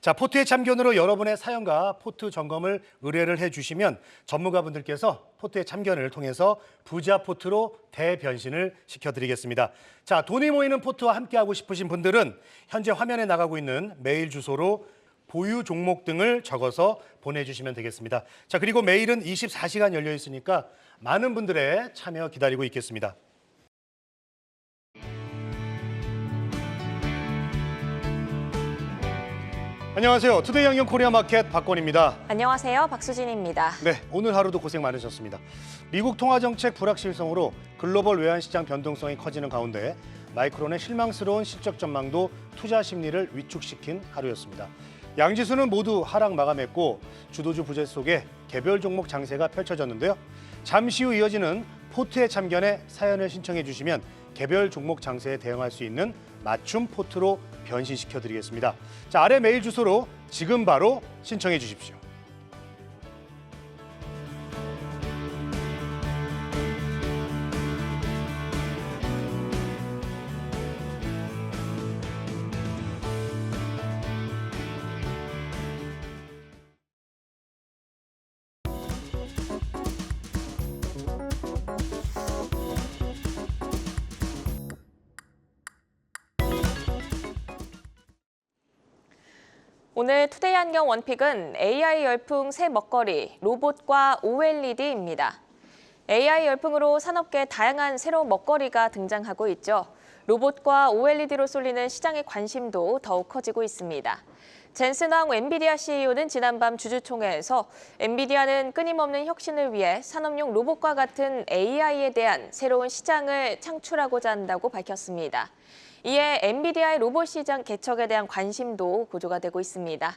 자, 포트의 참견으로 여러분의 사연과 포트 점검을 의뢰를 해주시면 전문가분들께서 포트의 참견을 통해서 부자 포트로 대변신을 시켜드리겠습니다. 자, 돈이 모이는 포트와 함께하고 싶으신 분들은 현재 화면에 나가고 있는 메일 주소로 보유 종목 등을 적어서 보내주시면 되겠습니다. 자, 그리고 메일은 24시간 열려 있으니까 많은 분들의 참여 기다리고 있겠습니다. 안녕하세요. 투데이 안경 코리아 마켓 박건입니다. 안녕하세요. 박수진입니다. 네, 오늘 하루도 고생 많으셨습니다. 미국 통화정책 불확실성으로 글로벌 외환시장 변동성이 커지는 가운데 마이크론의 실망스러운 실적 전망도 투자 심리를 위축시킨 하루였습니다. 양지수는 모두 하락 마감했고 주도주 부재 속에 개별 종목 장세가 펼쳐졌는데요. 잠시 후 이어지는 포트의 참견에 사연을 신청해 주시면 개별 종목 장세에 대응할 수 있는 맞춤 포트로 변신시켜드리겠습니다. 자, 아래 메일 주소로 지금 바로 신청해 주십시오. 오늘 투데이 안경 원픽은 AI 열풍 새 먹거리, 로봇과 OLED입니다. AI 열풍으로 산업계 다양한 새로운 먹거리가 등장하고 있죠. 로봇과 OLED로 쏠리는 시장의 관심도 더욱 커지고 있습니다. 젠슨 황 엔비디아 CEO는 지난밤 주주총회에서 엔비디아는 끊임없는 혁신을 위해 산업용 로봇과 같은 AI에 대한 새로운 시장을 창출하고자 한다고 밝혔습니다. 이에 엔비디아의 로봇 시장 개척에 대한 관심도 고조가 되고 있습니다.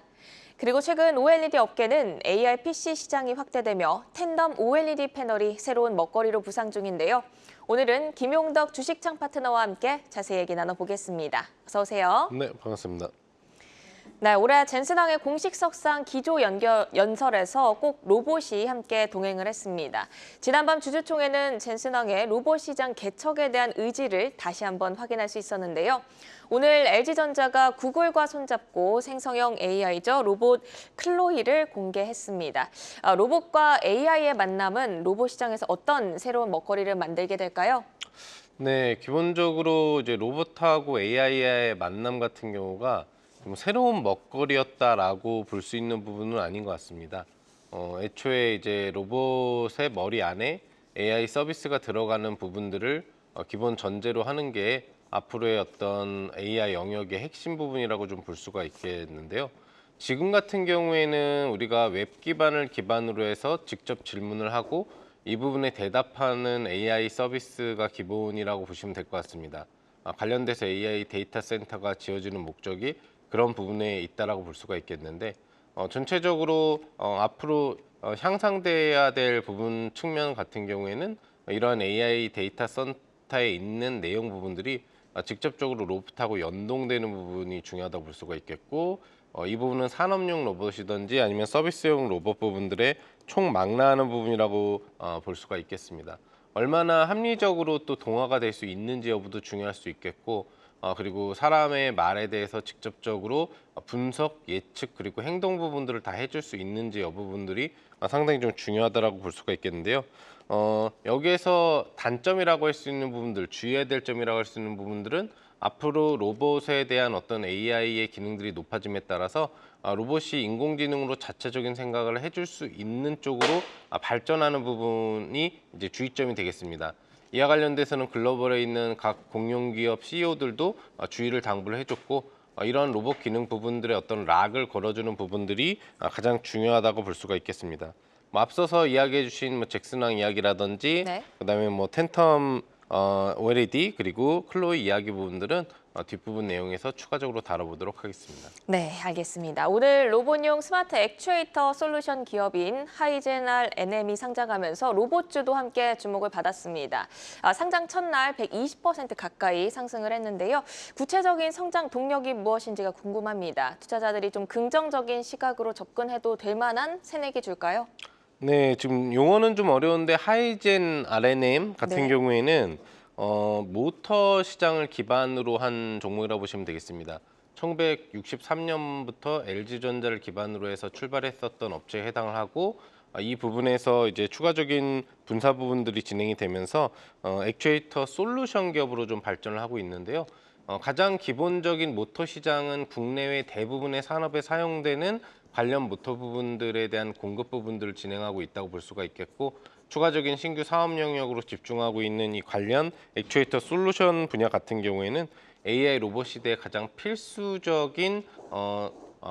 그리고 최근 OLED 업계는 AR PC 시장이 확대되며 탠덤 OLED 패널이 새로운 먹거리로 부상 중인데요. 오늘은 김용덕 주식창 파트너와 함께 자세히 얘기 나눠보겠습니다. 어서 오세요. 네, 반갑습니다. 네, 올해 젠슨항의 공식 석상 기조 연설에서 꼭 로봇이 함께 동행을 했습니다. 지난밤 주주총회는 젠슨항의 로봇 시장 개척에 대한 의지를 다시 한번 확인할 수 있었는데요. 오늘 LG전자가 구글과 손잡고 생성형 AI죠, 로봇 클로이를 공개했습니다. 로봇과 AI의 만남은 로봇 시장에서 어떤 새로운 먹거리를 만들게 될까요? 네, 기본적으로 이제 로봇하고 AI의 만남 같은 경우가 좀 새로운 먹거리였다라고 볼 수 있는 부분은 아닌 것 같습니다. 애초에 이제 로봇의 머리 안에 AI 서비스가 들어가는 부분들을 기본 전제로 하는 게 앞으로의 어떤 AI 영역의 핵심 부분이라고 좀 볼 수가 있겠는데요. 지금 같은 경우에는 우리가 웹 기반을 기반으로 해서 직접 질문을 하고 이 부분에 대답하는 AI 서비스가 기본이라고 보시면 될 것 같습니다. 관련돼서 AI 데이터 센터가 지어지는 목적이 그런 부분에 있다라고 볼 수가 있겠는데 전체적으로 앞으로 향상돼야 될 부분 측면 같은 경우에는 이러한 AI 데이터 센터에 있는 내용 부분들이 직접적으로 로봇하고 연동되는 부분이 중요하다고 볼 수가 있겠고 이 부분은 산업용 로봇이든지 아니면 서비스용 로봇 부분들의 총망라하는 부분이라고 볼 수가 있겠습니다. 얼마나 합리적으로 또 동화가 될 수 있는지 여부도 중요할 수 있겠고 그리고 사람의 말에 대해서 직접적으로 분석, 예측, 그리고 행동 부분들을 다 해줄 수 있는지 여부 부분들이 상당히 좀 중요하다고 볼 수가 있겠는데요. 여기에서 단점이라고 할 수 있는 부분들, 주의해야 될 점이라고 할 수 있는 부분들은 앞으로 로봇에 대한 어떤 AI의 기능들이 높아짐에 따라서 로봇이 인공지능으로 자체적인 생각을 해줄 수 있는 쪽으로 발전하는 부분이 이제 주의점이 되겠습니다. 이와 관련돼서는 글로벌에 있는 각 공룡기업 CEO들도 주의를 당부를 해줬고 이런 로봇 기능 부분들의 어떤 락을 걸어주는 부분들이 가장 중요하다고 볼 수가 있겠습니다. 앞서서 이야기해 주신 잭슨왕 이야기라든지 네. 그다음에 팬텀 OLED 그리고 클로이 이야기 부분들은 뒷부분 내용에서 추가적으로 다뤄보도록 하겠습니다. 네, 알겠습니다. 오늘 로봇용 스마트 액추에이터 솔루션 기업인 하이젠알 NM이 상장하면서 로봇주도 함께 주목을 받았습니다. 상장 첫날 120% 가까이 상승을 했는데요. 구체적인 성장 동력이 무엇인지가 궁금합니다. 투자자들이 좀 긍정적인 시각으로 접근해도 될 만한 새내기 줄까요? 네, 지금 용어는 좀 어려운데 하이젠 RNM 같은 네. 경우에는 모터 시장을 기반으로 한 종목이라고 보시면 되겠습니다. 1963년부터 LG전자를 기반으로 해서 출발했었던 업체에 해당을 하고 이 부분에서 이제 추가적인 분사 부분들이 진행이 되면서 액추에이터 솔루션 기업으로 좀 발전을 하고 있는데요. 가장 기본적인 모터 시장은 국내외 대부분의 산업에 사용되는 관련 모터 부분들에 대한 공급 부분들을 진행하고 있다고 볼 수가 있겠고 추가적인 신규 사업 영역으로 집중하고 있는 이 관련 액추에이터 솔루션 분야 같은 경우에는 AI 로봇 시대의 가장 필수적인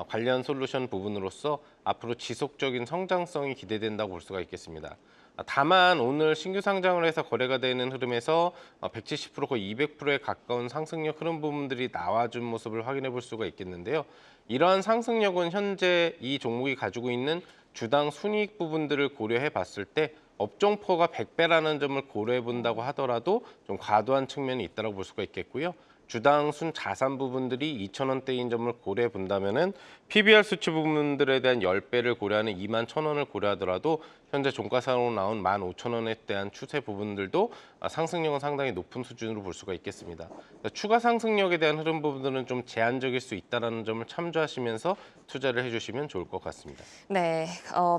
관련 솔루션 부분으로서 앞으로 지속적인 성장성이 기대된다고 볼 수가 있겠습니다. 다만 오늘 신규 상장을 해서 거래가 되는 흐름에서 170% 거의 200%에 가까운 상승력 흐름 부분들이 나와준 모습을 확인해 볼 수가 있겠는데요. 이러한 상승력은 현재 이 종목이 가지고 있는 주당 순이익 부분들을 고려해 봤을 때 업종포가 100배라는 점을 고려해 본다고 하더라도 좀 과도한 측면이 있다고 볼 수가 있겠고요. 주당 순 자산 부분들이 2,000원대인 점을 고려해 본다면은 PBR 수치 부분들에 대한 10배를 고려하는 21,000원을 고려하더라도 현재 종가상으로 나온 15,000원에 대한 추세 부분들도 상승력은 상당히 높은 수준으로 볼 수가 있겠습니다. 추가 상승력에 대한 흐름 부분들은 좀 제한적일 수 있다는 점을 참조하시면서 투자를 해주시면 좋을 것 같습니다. 네,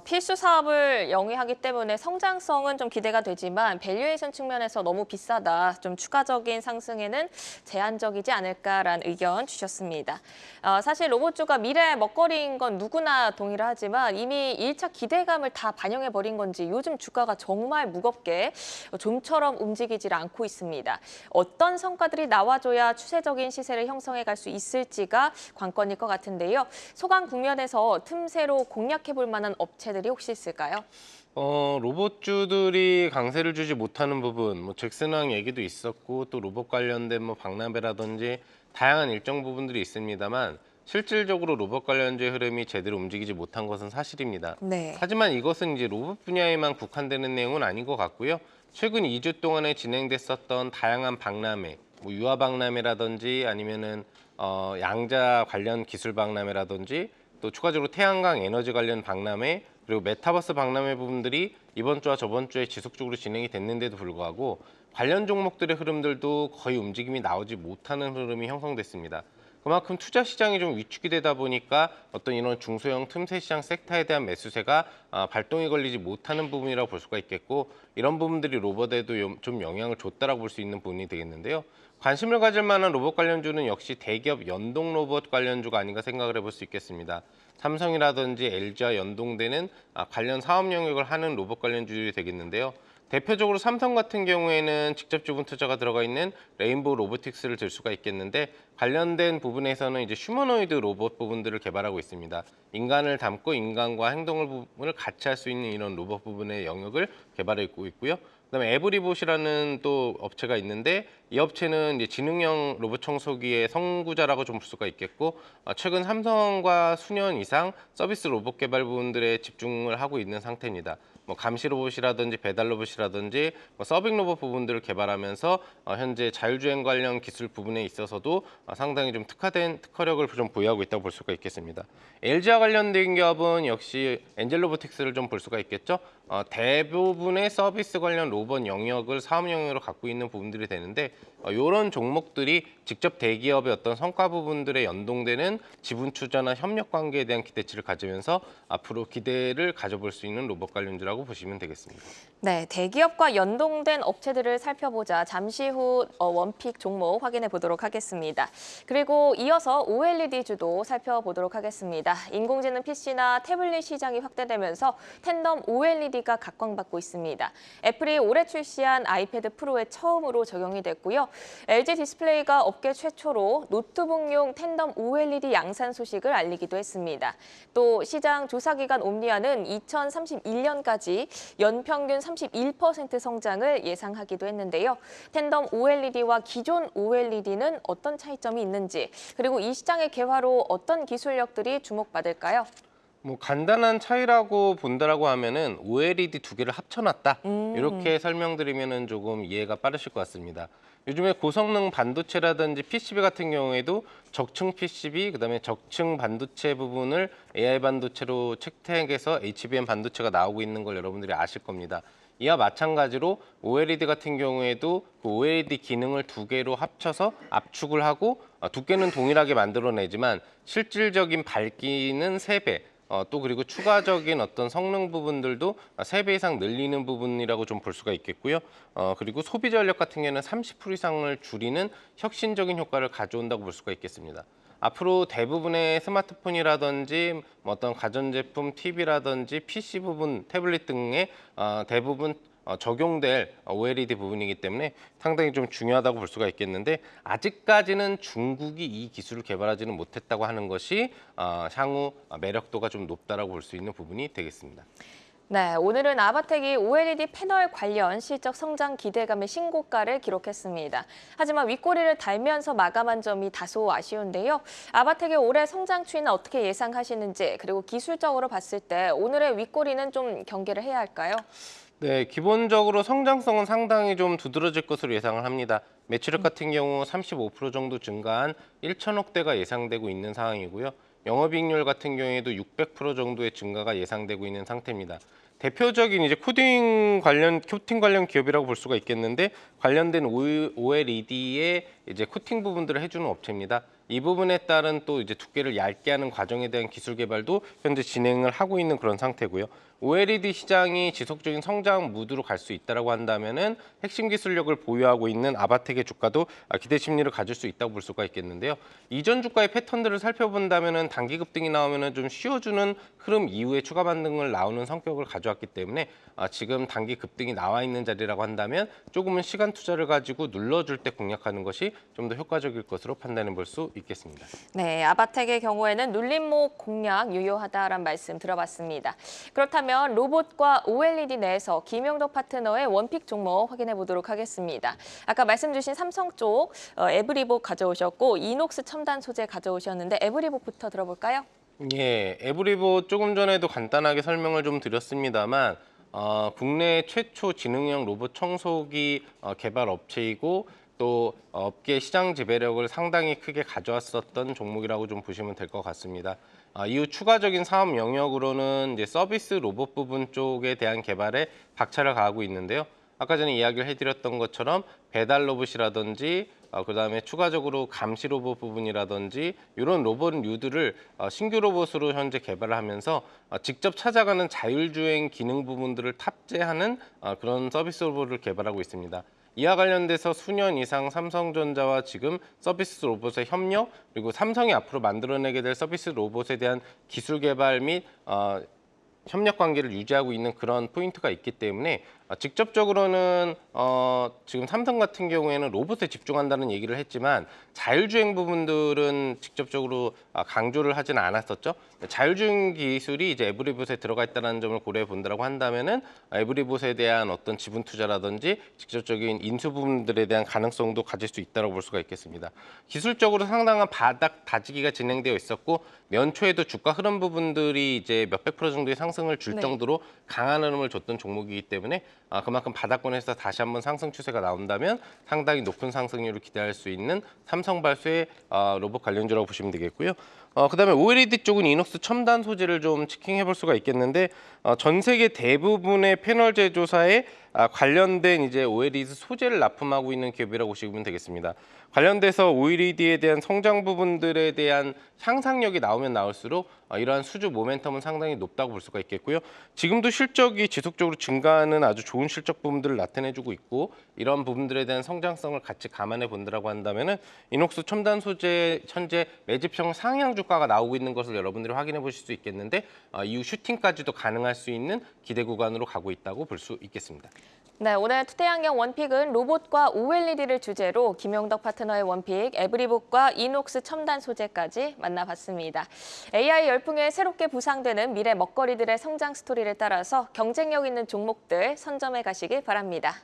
필수 사업을 영위하기 때문에 성장성은 좀 기대가 되지만 밸류에이션 측면에서 너무 비싸다, 좀 추가적인 상승에는 제한적이지 않을까라는 의견 주셨습니다. 사실 로봇주가 미래의 먹거리인 건 누구나 동일하지만 이미 1차 기대감을 다 반영해버린 건지 요즘 주가가 정말 무겁게 좀처럼 움직이질 않고 있습니다. 어떤 성과들이 나와줘야 추세적인 시세를 형성해 갈 수 있을지가 관건일 것 같은데요. 소강 국면에서 틈새로 공략해 볼 만한 업체들이 혹시 있을까요? 로봇주들이 강세를 주지 못하는 부분, 뭐 잭슨왕 얘기도 있었고 또 로봇 관련된 뭐 박나베라든지 다양한 일정 부분들이 있습니다만 실질적으로 로봇 관련주의 흐름이 제대로 움직이지 못한 것은 사실입니다. 네. 하지만 이것은 이제 로봇 분야에만 국한되는 내용은 아닌 것 같고요. 최근 2주 동안에 진행됐었던 다양한 박람회, 뭐 유아 박람회라든지 아니면은 양자 관련 기술 박람회라든지 또 추가적으로 태양광 에너지 관련 박람회 그리고 메타버스 박람회 부분들이 이번 주와 저번 주에 지속적으로 진행이 됐는데도 불구하고 관련 종목들의 흐름들도 거의 움직임이 나오지 못하는 흐름이 형성됐습니다. 그만큼 투자 시장이 좀 위축이 되다 보니까 어떤 이런 중소형 틈새 시장 섹터에 대한 매수세가 발동이 걸리지 못하는 부분이라고 볼 수가 있겠고 이런 부분들이 로봇에도 좀 영향을 줬다라고 볼 수 있는 부분이 되겠는데요. 관심을 가질 만한 로봇 관련주는 역시 대기업 연동 로봇 관련주가 아닌가 생각을 해볼 수 있겠습니다. 삼성이라든지 LG와 연동되는 관련 사업 영역을 하는 로봇 관련주들이 되겠는데요. 대표적으로 삼성 같은 경우에는 직접 지분 투자가 들어가 있는 레인보우 로보틱스를 들 수가 있겠는데 관련된 부분에서는 이제 휴머노이드 로봇 부분들을 개발하고 있습니다. 인간을 담고 인간과 행동을 같이 할 수 있는 이런 로봇 부분의 영역을 개발하고 있고요. 그다음에 에브리봇이라는 또 업체가 있는데 이 업체는 이제 지능형 로봇 청소기의 선구자라고 좀 볼 수가 있겠고 최근 삼성과 수년 이상 서비스 로봇 개발 부분들에 집중을 하고 있는 상태입니다. 뭐 감시 로봇이라든지 배달 로봇이라든지 뭐 서빙 로봇 부분들을 개발하면서 현재 자율주행 관련 기술 부분에 있어서도 상당히 좀 특화된 특허력을 좀 보유하고 있다고 볼 수가 있겠습니다. LG와 관련된 기업은 역시 엔젤 로보틱스를 좀 볼 수가 있겠죠. 대부분의 서비스 관련 로봇 영역을 사업 영역으로 갖고 있는 부분들이 되는데 이런 종목들이 직접 대기업의 어떤 성과 부분들에 연동되는 지분 투자나 협력 관계에 대한 기대치를 가지면서 앞으로 기대를 가져볼 수 있는 로봇 관련주라고 보시면 되겠습니다. 네, 대기업과 연동된 업체들을 살펴보자 잠시 후 원픽 종목 확인해 보도록 하겠습니다. 그리고 이어서 OLED주도 살펴보도록 하겠습니다. 인공지능 PC나 태블릿 시장이 확대되면서 텐덤 OLED가 각광받고 있습니다. 애플이 올해 출시한 아이패드 프로에 처음으로 적용이 됐고요. LG 디스플레이가 업계 최초로 노트북용 텐덤 OLED 양산 소식을 알리기도 했습니다. 또 시장 조사기관 옴니아는 2031년까지 연평균 31% 성장을 예상하기도 했는데요. 텐덤 OLED와 기존 OLED는 어떤 차이점이 있는지, 그리고 이 시장의 개화로 어떤 기술력들이 주목받을까요? 뭐 간단한 차이라고 본다라고 하면은 OLED 두 개를 합쳐놨다 이렇게 설명드리면은 조금 이해가 빠르실 것 같습니다. 요즘에 고성능 반도체라든지 PCB 같은 경우에도 적층 PCB 그다음에 적층 반도체 부분을 AI 반도체로 채택해서 HBM 반도체가 나오고 있는 걸 여러분들이 아실 겁니다. 이와 마찬가지로 OLED 같은 경우에도 그 OLED 기능을 두 개로 합쳐서 압축을 하고 두께는 동일하게 만들어내지만 실질적인 밝기는 3배, 또 그리고 추가적인 어떤 성능 부분들도 3배 이상 늘리는 부분이라고 좀 볼 수가 있겠고요. 그리고 소비 전력 같은 경우는 30% 이상을 줄이는 혁신적인 효과를 가져온다고 볼 수가 있겠습니다. 앞으로 대부분의 스마트폰이라든지 어떤 가전제품, TV라든지 PC 부분, 태블릿 등의 대부분 적용될 OLED 부분이기 때문에 상당히 좀 중요하다고 볼 수가 있겠는데 아직까지는 중국이 이 기술을 개발하지는 못했다고 하는 것이 향후 매력도가 좀 높다라고 볼 수 있는 부분이 되겠습니다. 네, 오늘은 아바텍이 OLED 패널 관련 실적 성장 기대감의 신고가를 기록했습니다. 하지만 윗꼬리를 달면서 마감한 점이 다소 아쉬운데요. 아바텍의 올해 성장 추이는 어떻게 예상하시는지, 그리고 기술적으로 봤을 때 오늘의 윗꼬리는 좀 경계를 해야 할까요? 네, 기본적으로 성장성은 상당히 좀 두드러질 것으로 예상을 합니다. 매출액 같은 경우 35% 정도 증가한 1천억 대가 예상되고 있는 상황이고요. 영업이익률 같은 경우에도 600% 정도의 증가가 예상되고 있는 상태입니다. 대표적인 이제 코팅 관련 기업이라고 볼 수가 있겠는데 관련된 OLED의 이제 코팅 부분들을 해주는 업체입니다. 이 부분에 따른 또 이제 두께를 얇게 하는 과정에 대한 기술 개발도 현재 진행을 하고 있는 그런 상태고요. OLED 시장이 지속적인 성장 무드로 갈 수 있다라고 한다면은 핵심 기술력을 보유하고 있는 아바텍의 주가도 기대 심리를 가질 수 있다고 볼 수가 있겠는데요. 이전 주가의 패턴들을 살펴본다면은 단기 급등이 나오면은 좀 쉬어주는 흐름 이후에 추가 반등을 나오는 성격을 가져왔기 때문에 지금 단기 급등이 나와 있는 자리라고 한다면 조금은 시간 투자를 가지고 눌러줄 때 공략하는 것이 좀 더 효과적일 것으로 판단해 볼 수 있겠습니다. 네, 아바텍의 경우에는 눌림목 공략 유효하다라는 말씀 들어봤습니다. 그렇다면 로봇과 OLED 내에서 김용덕 파트너의 원픽 종목 확인해 보도록 하겠습니다. 아까 말씀 주신 삼성 쪽 에브리복 가져오셨고 이녹스 첨단 소재 가져오셨는데 에브리복부터 들어볼까요? 예, 에브리보 조금 전에도 간단하게 설명을 좀 드렸습니다만 국내 최초 지능형 로봇 청소기 개발 업체이고 또 업계 시장 지배력을 상당히 크게 가져왔었던 종목이라고 좀 보시면 될 것 같습니다. 이후 추가적인 사업 영역으로는 이제 서비스 로봇 부분 쪽에 대한 개발에 박차를 가하고 있는데요. 아까 전에 이야기를 해드렸던 것처럼 배달 로봇이라든지 그다음에 추가적으로 감시 로봇 부분이라든지 이런 로봇류들을 신규 로봇으로 현재 개발을 하면서 직접 찾아가는 자율주행 기능 부분들을 탑재하는 그런 서비스 로봇을 개발하고 있습니다. 이와 관련돼서 수년 이상 삼성전자와 지금 서비스 로봇의 협력 그리고 삼성이 앞으로 만들어내게 될 서비스 로봇에 대한 기술 개발 및 협력 관계를 유지하고 있는 그런 포인트가 있기 때문에 직접적으로는 지금 삼성 같은 경우에는 로봇에 집중한다는 얘기를 했지만 자율주행 부분들은 직접적으로 강조를 하지는 않았었죠. 자율주행 기술이 이제 에브리봇에 들어가 있다는 점을 고려해 본다고 한다면은 에브리봇에 대한 어떤 지분 투자라든지 직접적인 인수 부분들에 대한 가능성도 가질 수 있다고 볼 수가 있겠습니다. 기술적으로 상당한 바닥 다지기가 진행되어 있었고 연초에도 주가 흐름 부분들이 이제 몇백 프로 정도의 상승을 줄 정도로 강한 흐름을 줬던 종목이기 때문에 그만큼 바닥권에서 다시 한번 상승 추세가 나온다면 상당히 높은 상승률을 기대할 수 있는 삼성발수의 로봇 관련주라고 보시면 되겠고요. 그다음에 OLED 쪽은 이녹스 첨단 소재를 좀 체킹해 볼 수가 있겠는데 전 세계 대부분의 패널 제조사에 관련된 이제 OLED 소재를 납품하고 있는 기업이라고 보시면 되겠습니다. 관련돼서 OLED에 대한 성장 부분들에 대한 향상력이 나오면 나올수록 이러한 수주 모멘텀은 상당히 높다고 볼 수가 있겠고요. 지금도 실적이 지속적으로 증가하는 아주 좋은 실적 부분들을 나타내주고 있고 이런 부분들에 대한 성장성을 같이 감안해 본다라고 한다면은 이녹스 첨단 소재 현재 매집형 상향 주가가 나오고 있는 것을 여러분들이 확인해 보실 수 있겠는데 이후 슈팅까지도 가능할 수 있는 기대 구간으로 가고 있다고 볼 수 있겠습니다. 네, 오늘 투데이안경 원픽은 로봇과 OLED를 주제로 김용덕 파트너의 원픽, 에브리복과 이녹스 첨단 소재까지 만나봤습니다. AI 열풍에 새롭게 부상되는 미래 먹거리들의 성장 스토리를 따라서 경쟁력 있는 종목들 선점해 가시길 바랍니다.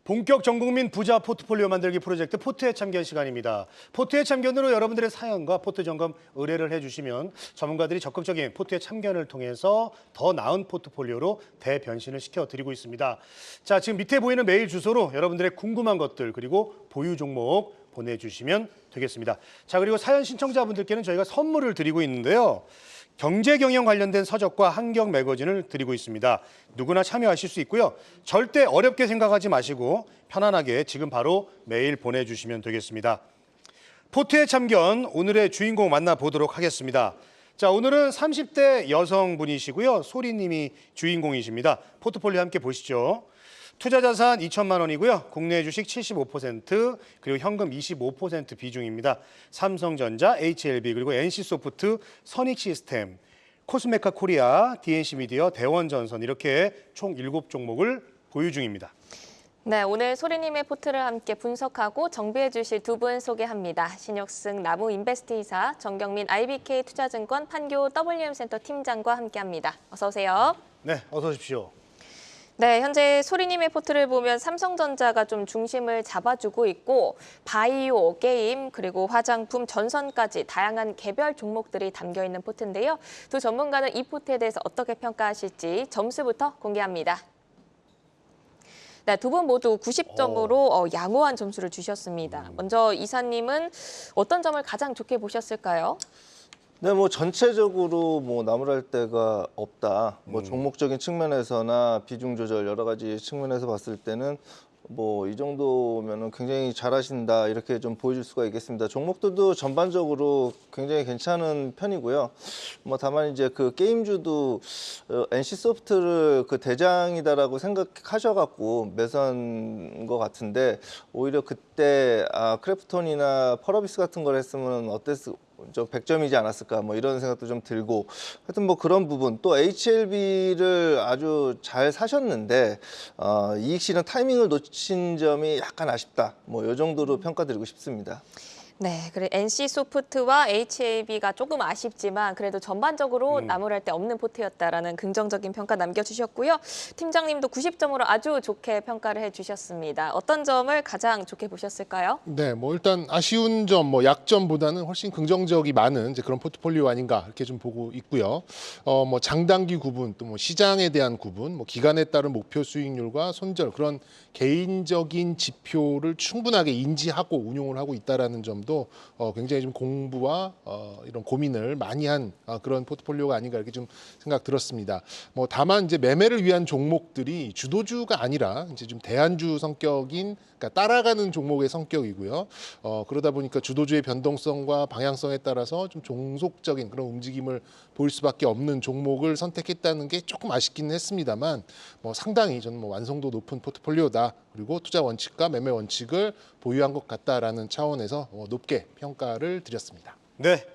본격 전국민 부자 포트폴리오 만들기 프로젝트 포트에 참견 시간입니다. 포트에 참견으로 여러분들의 사연과 포트 점검 의뢰를 해주시면 전문가들이 적극적인 포트에 참견을 통해서 더 나은 포트폴리오로 대변신을 시켜드리고 있습니다. 자, 지금 밑에 보이는 메일 주소로 여러분들의 궁금한 것들 그리고 보유 종목 보내주시면 되겠습니다. 자, 그리고 사연 신청자분들께는 저희가 선물을 드리고 있는데요. 경제 경영 관련된 서적과 한경 매거진을 드리고 있습니다. 누구나 참여하실 수 있고요. 절대 어렵게 생각하지 마시고 편안하게 지금 바로 메일 보내주시면 되겠습니다. 포트의 참견 오늘의 주인공 만나보도록 하겠습니다. 자, 오늘은 30대 여성분이시고요. 소리님이 주인공이십니다. 포트폴리오 함께 보시죠. 투자 자산 2천만 원이고요. 국내 주식 75% 그리고 현금 25% 비중입니다. 삼성전자, HLB 그리고 NC소프트, 선익시스템, 코스메카 코리아, DNC 미디어, 대원전선 이렇게 총 7종목을 보유 중입니다. 네, 오늘 소리님의 포트를 함께 분석하고 정비해 주실 두 분 소개합니다. 신혁승 나무인베스트이사, 정경민 IBK 투자증권 판교 WM센터 팀장과 함께합니다. 어서 오세요. 네, 어서 오십시오. 네, 현재 소리님의 포트를 보면 삼성전자가 좀 중심을 잡아주고 있고 바이오, 게임, 그리고 화장품, 전선까지 다양한 개별 종목들이 담겨 있는 포트인데요. 두 전문가는 이 포트에 대해서 어떻게 평가하실지 점수부터 공개합니다. 네, 두 분 모두 90점으로 양호한 점수를 주셨습니다. 먼저 이사님은 어떤 점을 가장 좋게 보셨을까요? 네, 뭐 전체적으로 뭐 나무랄 데가 없다. 뭐 종목적인 측면에서나 비중 조절 여러 가지 측면에서 봤을 때는 뭐 이 정도면은 굉장히 잘하신다 이렇게 좀 보여줄 수가 있겠습니다. 종목들도 전반적으로 굉장히 괜찮은 편이고요. 뭐 다만 이제 그 게임주도 NC 소프트를 그 대장이다라고 생각하셔갖고 매수한 것 같은데 오히려 그때 크래프톤이나 펄어비스 같은 걸 했으면 어땠을 좀 100점이지 않았을까 뭐 이런 생각도 좀 들고 하여튼 뭐 그런 부분 또 HLB를 아주 잘 사셨는데 이익 실현 타이밍을 놓친 점이 약간 아쉽다 뭐 이 정도로 평가드리고 싶습니다. 네, 그리고 NC소프트와 HAB가 조금 아쉽지만 그래도 전반적으로 나무랄 데 없는 포트였다라는 긍정적인 평가 남겨주셨고요. 팀장님도 90점으로 아주 좋게 평가를 해주셨습니다. 어떤 점을 가장 좋게 보셨을까요? 네, 뭐 일단 아쉬운 점, 뭐 약점보다는 훨씬 긍정적이 많은 이제 그런 포트폴리오 아닌가 이렇게 좀 보고 있고요. 뭐 장단기 구분, 또 뭐 시장에 대한 구분, 뭐 기간에 따른 목표 수익률과 손절 그런 개인적인 지표를 충분하게 인지하고 운용을 하고 있다라는 점도 굉장히 좀 공부와 이런 고민을 많이 한 그런 포트폴리오가 아닌가 이렇게 좀 생각 들었습니다. 뭐 다만 이제 매매를 위한 종목들이 주도주가 아니라 이제 좀 대안주 성격인 그러니까 따라가는 종목의 성격이고요. 그러다 보니까 주도주의 변동성과 방향성에 따라서 좀 종속적인 그런 움직임을 보일 수밖에 없는 종목을 선택했다는 게 조금 아쉽기는 했습니다만 뭐 상당히 저는 뭐 완성도 높은 포트폴리오다. 그리고 투자 원칙과 매매 원칙을 보유한 것 같다라는 차원에서 높게 평가를 드렸습니다. 네,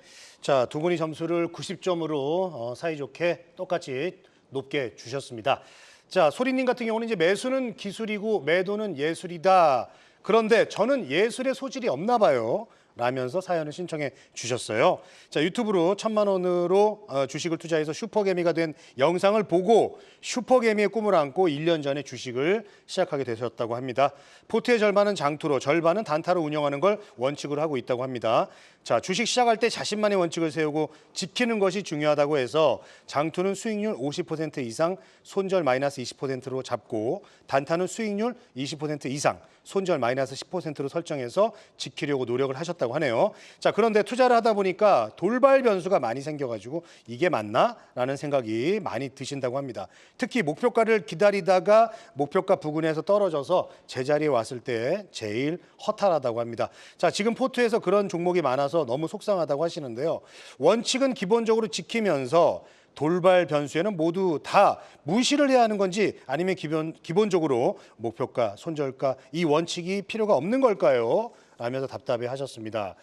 자, 두 분이 점수를 90점으로 사이좋게 똑같이 높게 주셨습니다. 자, 소리님 같은 경우는 이제 매수는 기술이고 매도는 예술이다. 그런데 저는 예술의 소질이 없나 봐요. 라면서 사연을 신청해 주셨어요. 자, 유튜브로 1,000만 원으로 주식을 투자해서 슈퍼개미가 된 영상을 보고 슈퍼개미의 꿈을 안고 1년 전에 주식을 시작하게 되셨다고 합니다. 포트의 절반은 장투로, 절반은 단타로 운영하는 걸 원칙으로 하고 있다고 합니다. 자, 주식 시작할 때 자신만의 원칙을 세우고 지키는 것이 중요하다고 해서 장투는 수익률 50% 이상, 손절 마이너스 20%로 잡고 단타는 수익률 20% 이상, 손절 마이너스 10%로 설정해서 지키려고 노력을 하셨다고 하네요. 자, 그런데 투자를 하다 보니까 돌발 변수가 많이 생겨가지고 이게 맞나? 라는 생각이 많이 드신다고 합니다. 특히 목표가를 기다리다가 목표가 부근에서 떨어져서 제자리에 왔을 때 제일 허탈하다고 합니다. 자, 지금 포트에서 그런 종목이 많아서 너무 속상하다고 하시는데요. 원칙은 기본적으로 지키면서 돌발 변수에는 모두 다 무시를 해야 하는 건지 아니면 기본적으로 목표가, 손절가 이 원칙이 필요가 없는 걸까요? 라면서 답답해 하셨습니다.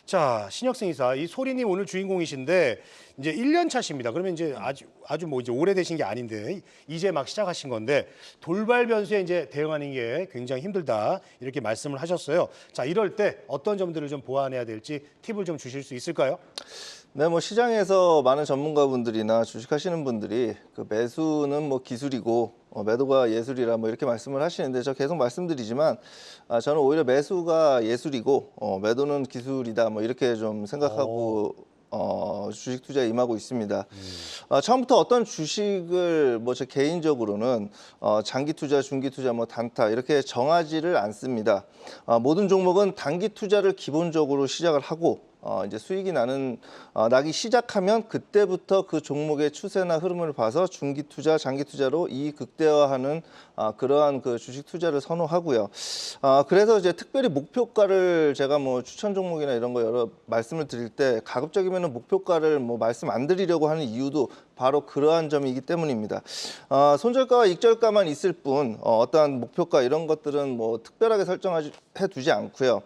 자, 신혁승 이사, 이 소리님 오늘 주인공이신데 이제 1년 차십니다. 그러면 이제 아주 뭐 이제 오래되신 게 아닌데 이제 막 시작하신 건데 돌발 변수에 이제 대응하는 게 굉장히 힘들다 이렇게 말씀을 하셨어요. 자, 이럴 때 어떤 점들을 좀 보완해야 될지 팁을 좀 주실 수 있을까요? 네, 뭐 시장에서 많은 전문가분들이나 주식하시는 분들이 그 매수는 뭐 기술이고 매도가 예술이라 뭐 이렇게 말씀을 하시는데 저 계속 말씀드리지만 저는 오히려 매수가 예술이고 매도는 기술이다 뭐 이렇게 좀 생각하고 주식 투자에 임하고 있습니다. 처음부터 어떤 주식을 뭐 저 개인적으로는 장기 투자, 중기 투자, 뭐 단타 이렇게 정하지를 않습니다. 모든 종목은 단기 투자를 기본적으로 시작을 하고 이제 수익이 나기 시작하면 그때부터 그 종목의 추세나 흐름을 봐서 중기 투자, 장기 투자로 이익 극대화하는 그러한 그 주식 투자를 선호하고요. 그래서 이제 특별히 목표가를 제가 뭐 추천 종목이나 이런 거 여러 말씀을 드릴 때 가급적이면 목표가를 뭐 말씀 안 드리려고 하는 이유도 바로 그러한 점이기 때문입니다. 손절가와 익절가만 있을 뿐 어떠한 목표가 이런 것들은 뭐 특별하게 설정해 두지 않고요.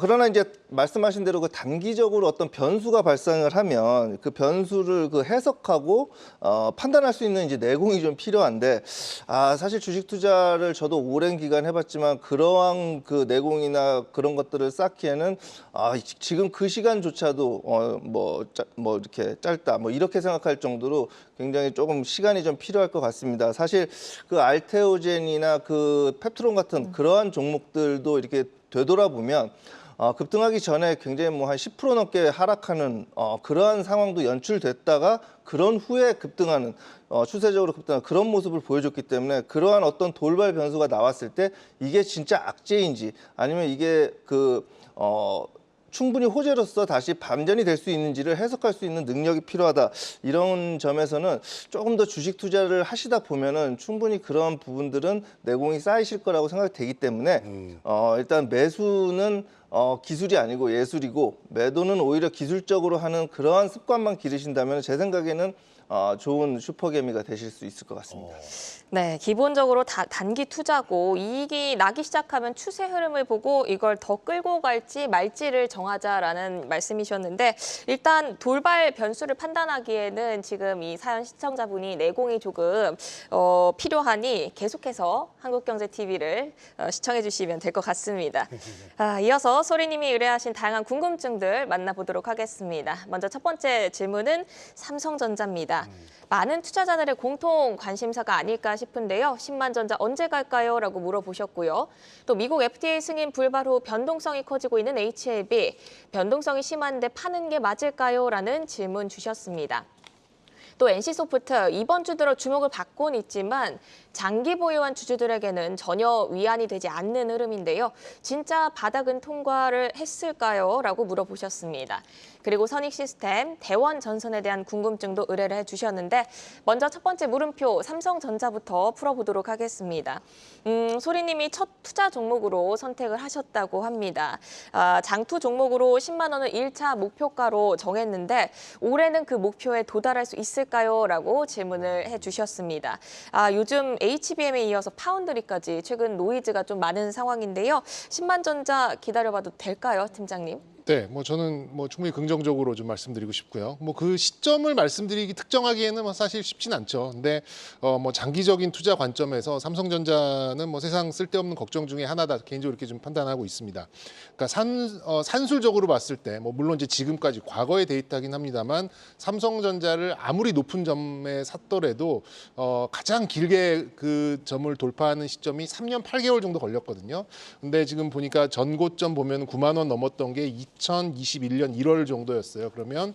그러나 이제 말씀하신 대로 그 단기적으로 어떤 변수가 발생을 하면 그 변수를 그 해석하고 판단할 수 있는 이제 내공이 좀 필요한데 사실 주식 투자를 저도 오랜 기간 해봤지만 그러한 그 내공이나 그런 것들을 쌓기에는 지금 그 시간조차도 뭐 이렇게 짧다 뭐 이렇게 생각할 정도로 굉장히 조금 시간이 좀 필요할 것 같습니다. 사실 그 알테오젠이나 그 펩트론 같은 그러한 종목들도 이렇게 되돌아보면 급등하기 전에 굉장히 뭐 한 10% 넘게 하락하는 그러한 상황도 연출됐다가 그런 후에 급등하는 추세적으로 급등하는 그런 모습을 보여줬기 때문에 그러한 어떤 돌발 변수가 나왔을 때 이게 진짜 악재인지 아니면 이게 충분히 호재로서 다시 반전이 될 수 있는지를 해석할 수 있는 능력이 필요하다. 이런 점에서는 조금 더 주식 투자를 하시다 보면은 충분히 그런 부분들은 내공이 쌓이실 거라고 생각되기 때문에 일단 매수는 기술이 아니고 예술이고 매도는 오히려 기술적으로 하는 그러한 습관만 기르신다면 제 생각에는 좋은 슈퍼개미가 되실 수 있을 것 같습니다. 네, 기본적으로 단기 투자고 이익이 나기 시작하면 추세 흐름을 보고 이걸 더 끌고 갈지 말지를 정하자라는 말씀이셨는데 일단 돌발 변수를 판단하기에는 지금 이 사연 시청자분이 내공이 조금 필요하니 계속해서 한국경제TV를 시청해 주시면 될 것 같습니다. 이어서 소리님이 의뢰하신 다양한 궁금증들 만나보도록 하겠습니다. 먼저 첫 번째 질문은 삼성전자입니다. 많은 투자자들의 공통 관심사가 아닐까 싶은데요. 10만 전자 언제 갈까요? 라고 물어보셨고요. 또 미국 FDA 승인 불발 후 변동성이 커지고 있는 HLB, 변동성이 심한데 파는 게 맞을까요? 라는 질문 주셨습니다. 또 NC소프트 이번 주 들어 주목을 받고는 있지만 장기 보유한 주주들에게는 전혀 위안이 되지 않는 흐름인데요. 진짜 바닥은 통과를 했을까요? 라고 물어보셨습니다. 그리고 선익시스템, 대원전선에 대한 궁금증도 의뢰를 해주셨는데 먼저 첫 번째 물음표 삼성전자부터 풀어보도록 하겠습니다. 소리님이 첫 투자 종목으로 선택을 하셨다고 합니다. 장투 종목으로 10만 원을 1차 목표가로 정했는데 올해는 그 목표에 도달할 수 있을까요? 라고 질문을 해주셨습니다. 요즘 HBM에 이어서 파운드리까지 최근 노이즈가 좀 많은 상황인데요. 10만 전자 기다려봐도 될까요, 팀장님? 네, 뭐 저는 뭐 충분히 긍정적으로 좀 말씀드리고 싶고요. 뭐 그 시점을 말씀드리기 특정하기에는 뭐 사실 쉽진 않죠. 근데 뭐 장기적인 투자 관점에서 삼성전자는 뭐 세상 쓸데없는 걱정 중에 하나다 개인적으로 이렇게 좀 판단하고 있습니다. 그러니까 산술적으로 봤을 때 뭐 물론 이제 지금까지 과거의 데이터긴 합니다만 삼성전자를 아무리 높은 점에 샀더라도 가장 길게 그 점을 돌파하는 시점이 3년 8개월 정도 걸렸거든요. 근데 지금 보니까 전고점 보면 9만 원 넘었던 게 2021년 1월 정도였어요. 그러면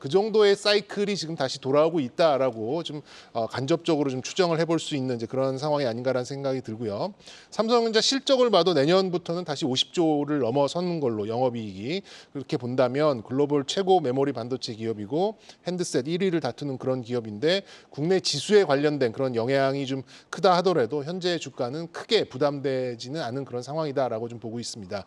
그 정도의 사이클이 지금 다시 돌아오고 있다라고 좀 간접적으로 좀 추정을 해볼 수 있는 이제 그런 상황이 아닌가라는 생각이 들고요. 삼성전자 실적을 봐도 내년부터는 다시 50조를 넘어서는 걸로 영업이익이 그렇게 본다면 글로벌 최고 메모리 반도체 기업이고 핸드셋 1위를 다투는 그런 기업인데 국내 지수에 관련된 그런 영향이 좀 크다 하더라도 현재 주가는 크게 부담되지는 않은 그런 상황이다라고 좀 보고 있습니다.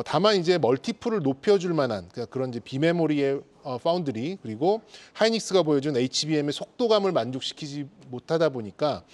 다만 이제 멀티플을 높여줄 만한 그런 이제 비메모리의 파운드리 그리고 하이닉스가 보여준 HBM의 속도감을 만족시키지 못하다 보니까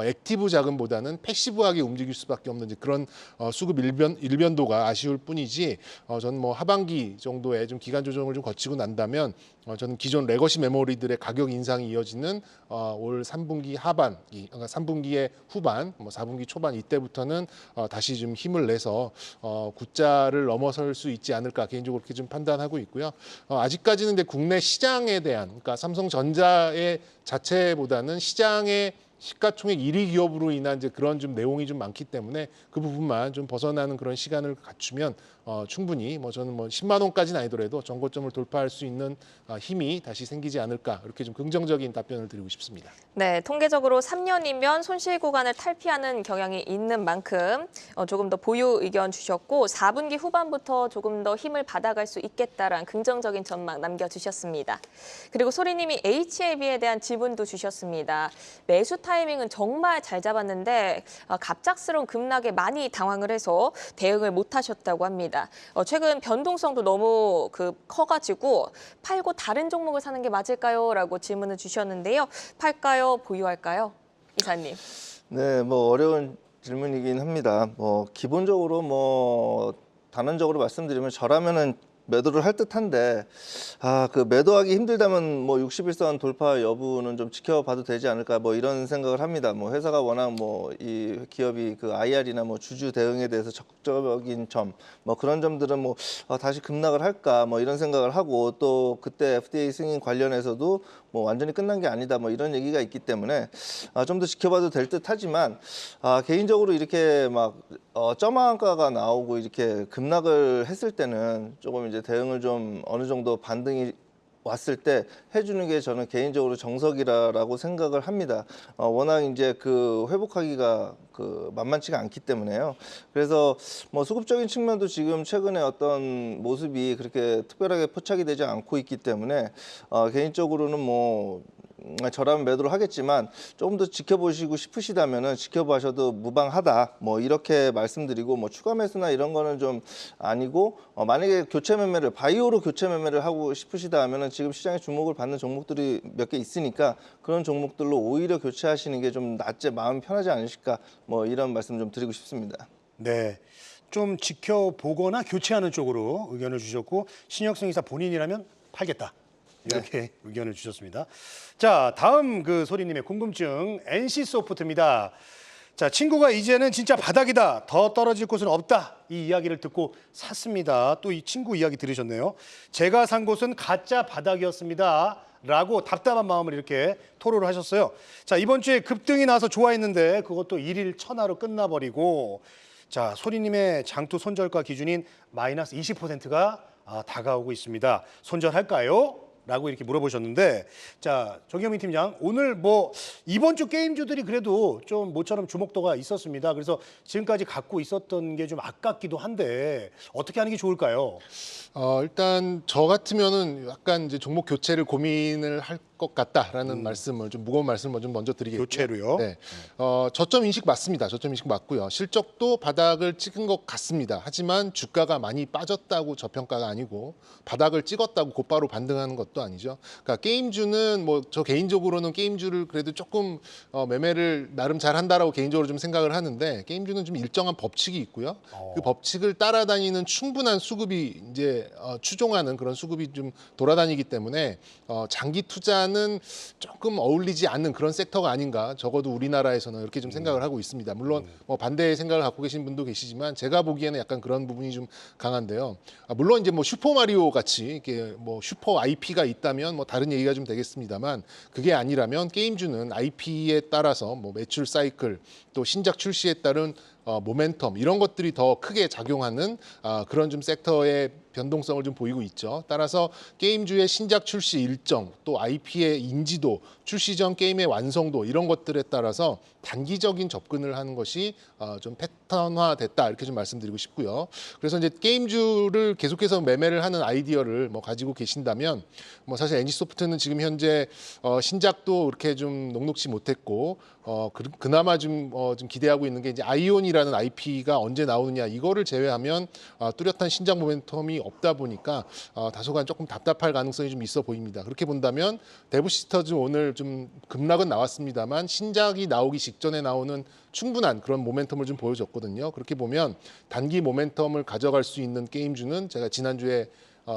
액티브 자금보다는 패시브하게 움직일 수밖에 없는 이제 그런 수급 일변도가 아쉬울 뿐이지 저는 뭐 하반기 정도에 좀 기간 조정을 좀 거치고 난다면 저는 기존 레거시 메모리들의 가격 인상이 이어지는 올 3분기 하반기, 그러니까 3분기의 후반, 뭐 4분기 초반 이때부터는 다시 좀 힘을 내서 9자를 넘어설 수 있지 않을까 개인적으로 그렇게 좀 판단하고 있고요. 아직까지는 이제 국내 시장에 대한, 그러니까 삼성전자의 자체보다는 시장의 시가총액 1위 기업으로 인한 이제 그런 좀 내용이 좀 많기 때문에 그 부분만 좀 벗어나는 그런 시간을 갖추면 충분히 뭐 저는 뭐 10만 원까지는 아니더라도 정고점을 돌파할 수 있는 힘이 다시 생기지 않을까 이렇게 좀 긍정적인 답변을 드리고 싶습니다. 네, 통계적으로 3년이면 손실 구간을 탈피하는 경향이 있는 만큼 조금 더 보유 의견 주셨고 4분기 후반부터 조금 더 힘을 받아갈 수 있겠다라는 긍정적인 전망 남겨주셨습니다. 그리고 소리님이 HAB에 대한 질문도 주셨습니다. 매수 타이밍은 정말 잘 잡았는데 갑작스러운 급락에 많이 당황을 해서 대응을 못하셨다고 합니다. 최근 변동성도 너무 커가지고 팔고 다른 종목을 사는 게 맞을까요? 라고 질문을 주셨는데요. 팔까요? 보유할까요? 이사님. 네, 뭐 어려운 질문이긴 합니다. 뭐 기본적으로 뭐 단언적으로 말씀드리면 저라면은 매도를 할 듯한데 그 매도하기 힘들다면 뭐 61선 돌파 여부는 좀 지켜봐도 되지 않을까 뭐 이런 생각을 합니다. 뭐 회사가 워낙 뭐 이 기업이 그 IR이나 뭐 주주 대응에 대해서 적극적인 점 뭐 그런 점들은 뭐 다시 급락을 할까 뭐 이런 생각을 하고 또 그때 FDA 승인 관련해서도 뭐 완전히 끝난 게 아니다 뭐 이런 얘기가 있기 때문에 좀 더 지켜봐도 될 듯하지만 개인적으로 이렇게 막 점화가가 나오고 이렇게 급락을 했을 때는 조금 이제 대응을 좀 어느 정도 반등이 왔을 때 해주는 게 저는 개인적으로 정석이라고 생각을 합니다. 워낙 이제 그 회복하기가 만만치가 않기 때문에요. 그래서 뭐 수급적인 측면도 지금 최근에 어떤 모습이 그렇게 특별하게 포착이 되지 않고 있기 때문에 개인적으로는 뭐 저라면 매도를 하겠지만 조금 더 지켜보시고 싶으시다면은 지켜보셔도 무방하다 뭐 이렇게 말씀드리고 뭐 추가 매수나 이런 거는 좀 아니고 만약에 교체 매매를 바이오로 교체 매매를 하고 싶으시다면은 지금 시장에 주목을 받는 종목들이 몇 개 있으니까 그런 종목들로 오히려 교체하시는 게 좀 낫지 마음 편하지 않으실까 뭐 이런 말씀 좀 드리고 싶습니다. 네. 좀 지켜보거나 교체하는 쪽으로 의견을 주셨고 신혁승 이사 본인이라면 팔겠다. 이렇게 의견을 주셨습니다. 자, 다음 소리님의 궁금증 NC소프트입니다. 자, 친구가 이제는 진짜 바닥이다. 더 떨어질 곳은 없다. 이 이야기를 듣고 샀습니다. 또 이 친구 이야기 들으셨네요. 제가 산 곳은 가짜 바닥이었습니다. 라고 답답한 마음을 이렇게 토로를 하셨어요. 자, 이번 주에 급등이 나서 좋아했는데 그것도 일일 천하로 끝나버리고 자, 소리님의 장투 손절가 기준인 마이너스 20%가 다가오고 있습니다. 손절할까요? 라고 이렇게 물어보셨는데 자, 정경민 팀장 오늘 뭐 이번 주 게임주들이 그래도 좀 모처럼 주목도가 있었습니다. 그래서 지금까지 갖고 있었던 게 좀 아깝기도 한데 어떻게 하는 게 좋을까요? 일단 저 같으면은 약간 이제 종목 교체를 고민을 할 것 같다라는 말씀을 좀 무거운 말씀을 좀 먼저 드리겠고요. 교체로요? 네. 저점 인식 맞습니다. 저점 인식 맞고요. 실적도 바닥을 찍은 것 같습니다. 하지만 주가가 많이 빠졌다고 저평가가 아니고 바닥을 찍었다고 곧바로 반등하는 것도 아니죠. 그러니까 게임주는 뭐 저 개인적으로는 게임주를 그래도 조금 매매를 나름 잘한다라고 개인적으로 좀 생각을 하는데 게임주는 좀 일정한 법칙이 있고요. 그 법칙을 따라다니는 충분한 수급이 이제 추종하는 그런 수급이 좀 돌아다니기 때문에 장기 투자는 조금 어울리지 않는 그런 섹터가 아닌가. 적어도 우리나라에서는 이렇게 좀 생각을 하고 있습니다. 물론 뭐 반대의 생각을 갖고 계신 분도 계시지만 제가 보기에는 약간 그런 부분이 좀 강한데요. 물론 이제 뭐 슈퍼 마리오 같이 이렇게 뭐 슈퍼 IP가 있다면 뭐 다른 얘기가 좀 되겠습니다만 그게 아니라면 게임주는 IP에 따라서 뭐 매출 사이클 또 신작 출시에 따른 모멘텀 이런 것들이 더 크게 작용하는 그런 좀 섹터의 변동성을 좀 보이고 있죠. 따라서 게임주의 신작 출시 일정, 또 IP의 인지도, 출시 전 게임의 완성도 이런 것들에 따라서 단기적인 접근을 하는 것이 좀 패턴화됐다 이렇게 좀 말씀드리고 싶고요. 그래서 이제 게임주를 계속해서 매매를 하는 아이디어를 뭐 가지고 계신다면 뭐 사실 NC소프트는 지금 현재 신작도 그렇게 좀 녹록지 못했고 그나마 좀 기대하고 있는 게 이제 아이온이라는 IP가 언제 나오느냐 이거를 제외하면 뚜렷한 신작 모멘텀이 없다 보니까 다소간 조금 답답할 가능성이 좀 있어 보입니다. 그렇게 본다면 데브 시스터즈 오늘 좀 급락은 나왔습니다만 신작이 나오기 직전에 나오는 충분한 그런 모멘텀을 좀 보여줬거든요. 그렇게 보면 단기 모멘텀을 가져갈 수 있는 게임주는 제가 지난주에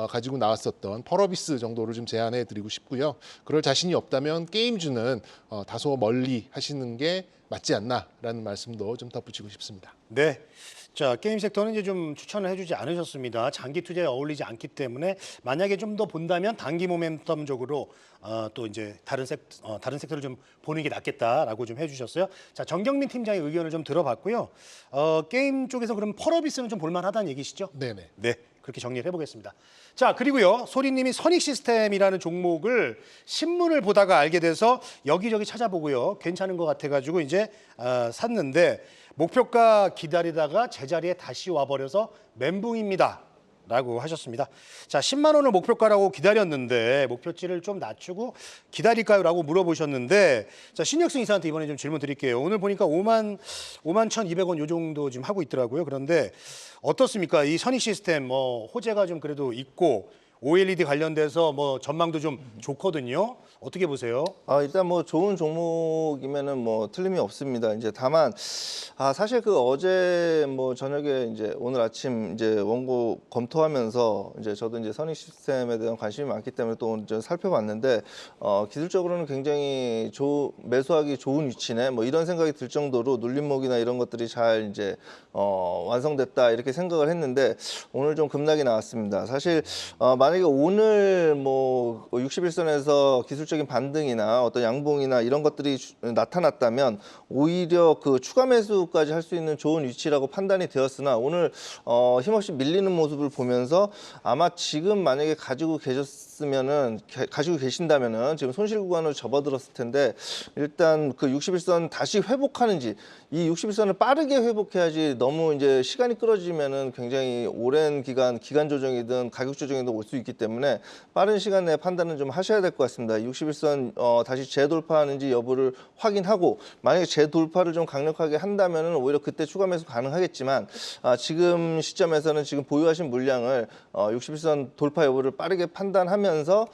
가지고 나왔었던 펄어비스 정도를 좀 제안해 드리고 싶고요. 그럴 자신이 없다면 게임주는 다소 멀리 하시는 게 맞지 않나라는 말씀도 좀 덧붙이고 싶습니다. 네. 자, 게임 섹터는 이제 좀 추천을 해주지 않으셨습니다. 장기 투자에 어울리지 않기 때문에 만약에 좀 더 본다면 단기 모멘텀적으로 또 이제 다른 섹터를 좀 보는 게 낫겠다라고 좀 해주셨어요. 자, 정경민 팀장의 의견을 좀 들어봤고요. 게임 쪽에서 그럼 펄어비스는 좀 볼만하다는 얘기시죠? 네네. 네, 그렇게 정리를 해보겠습니다. 자, 그리고요, 소리님이 선익 시스템이라는 종목을 신문을 보다가 알게 돼서 여기저기 찾아보고요, 괜찮은 것 같아가지고 이제 샀는데 목표가 기다리다가 제자리에 다시 와버려서 멘붕입니다. 라고 하셨습니다. 자, 10만 원을 목표가라고 기다렸는데 목표치를 좀 낮추고 기다릴까요? 라고 물어보셨는데, 자, 신혁승 이사한테 이번에 좀 질문 드릴게요. 오늘 보니까 5만 1,200원 요 정도 지금 하고 있더라고요. 그런데 어떻습니까? 이 선익 시스템 뭐 호재가 좀 그래도 있고 OLED 관련돼서 뭐 전망도 좀 좋거든요. 어떻게 보세요? 일단 뭐 좋은 종목이면은 뭐 틀림이 없습니다. 이제 다만 사실 그 어제 뭐 저녁에 이제 오늘 아침 이제 원고 검토하면서 이제 저도 이제 선익 시스템에 대한 관심이 많기 때문에 또 이제 살펴봤는데 기술적으로는 굉장히 매수하기 좋은 위치네 뭐 이런 생각이 들 정도로 눌림목이나 이런 것들이 잘 이제 완성됐다 이렇게 생각을 했는데 오늘 좀 급락이 나왔습니다. 사실 만약에 오늘 뭐 61선에서 기술적인 반등이나 어떤 양봉이나 이런 것들이 나타났다면 오히려 그 추가 매수까지 할 수 있는 좋은 위치라고 판단이 되었으나 오늘 힘없이 밀리는 모습을 보면서 아마 지금 만약에 가지고 계신다면은 지금 손실 구간으로 접어들었을 텐데 일단 그 61선 다시 회복하는지 이 61선을 빠르게 회복해야지 너무 이제 시간이 끌어지면은 굉장히 오랜 기간 조정이든 가격 조정이든 올 수 있기 때문에 빠른 시간 내에 판단은 좀 하셔야 될 것 같습니다. 61선 다시 재돌파하는지 여부를 확인하고 만약에 재돌파를 좀 강력하게 한다면은 오히려 그때 추가 매수 가능하겠지만 지금 시점에서는 지금 보유하신 물량을 61선 돌파 여부를 빠르게 판단하면서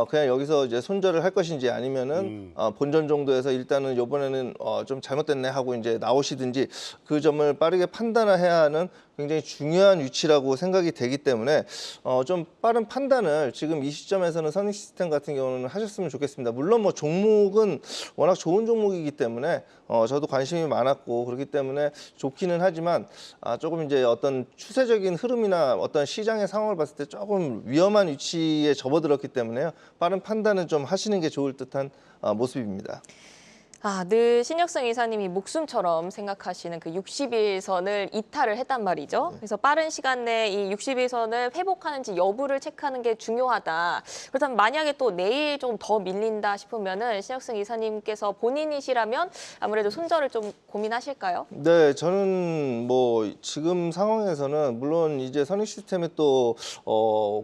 그냥 여기서 이제 손절을 할 것인지 아니면은 본전 정도에서 일단은 이번에는 좀 잘못됐네 하고 이제 나오시든지 그 점을 빠르게 판단해야 하는 굉장히 중요한 위치라고 생각이 되기 때문에 좀 빠른 판단을 지금 이 시점에서는 선익 시스템 같은 경우는 하셨으면 좋겠습니다. 물론 뭐 종목은 워낙 좋은 종목이기 때문에 저도 관심이 많았고 그렇기 때문에 좋기는 하지만 조금 이제 어떤 추세적인 흐름이나 어떤 시장의 상황을 봤을 때 조금 위험한 위치에 접어들었기 때문에요. 빠른 판단은 좀 하시는 게 좋을 듯한 모습입니다. 늘 신혁승 이사님이 목숨처럼 생각하시는 그 60일선을 이탈을 했단 말이죠. 그래서 빠른 시간 내에 이 60일선을 회복하는지 여부를 체크하는 게 중요하다. 그렇다면 만약에 또 내일 좀 더 밀린다 싶으면은 신혁승 이사님께서 본인이시라면 아무래도 손절을 좀 고민하실까요? 네, 저는 뭐 지금 상황에서는 물론 이제 선익 시스템이 또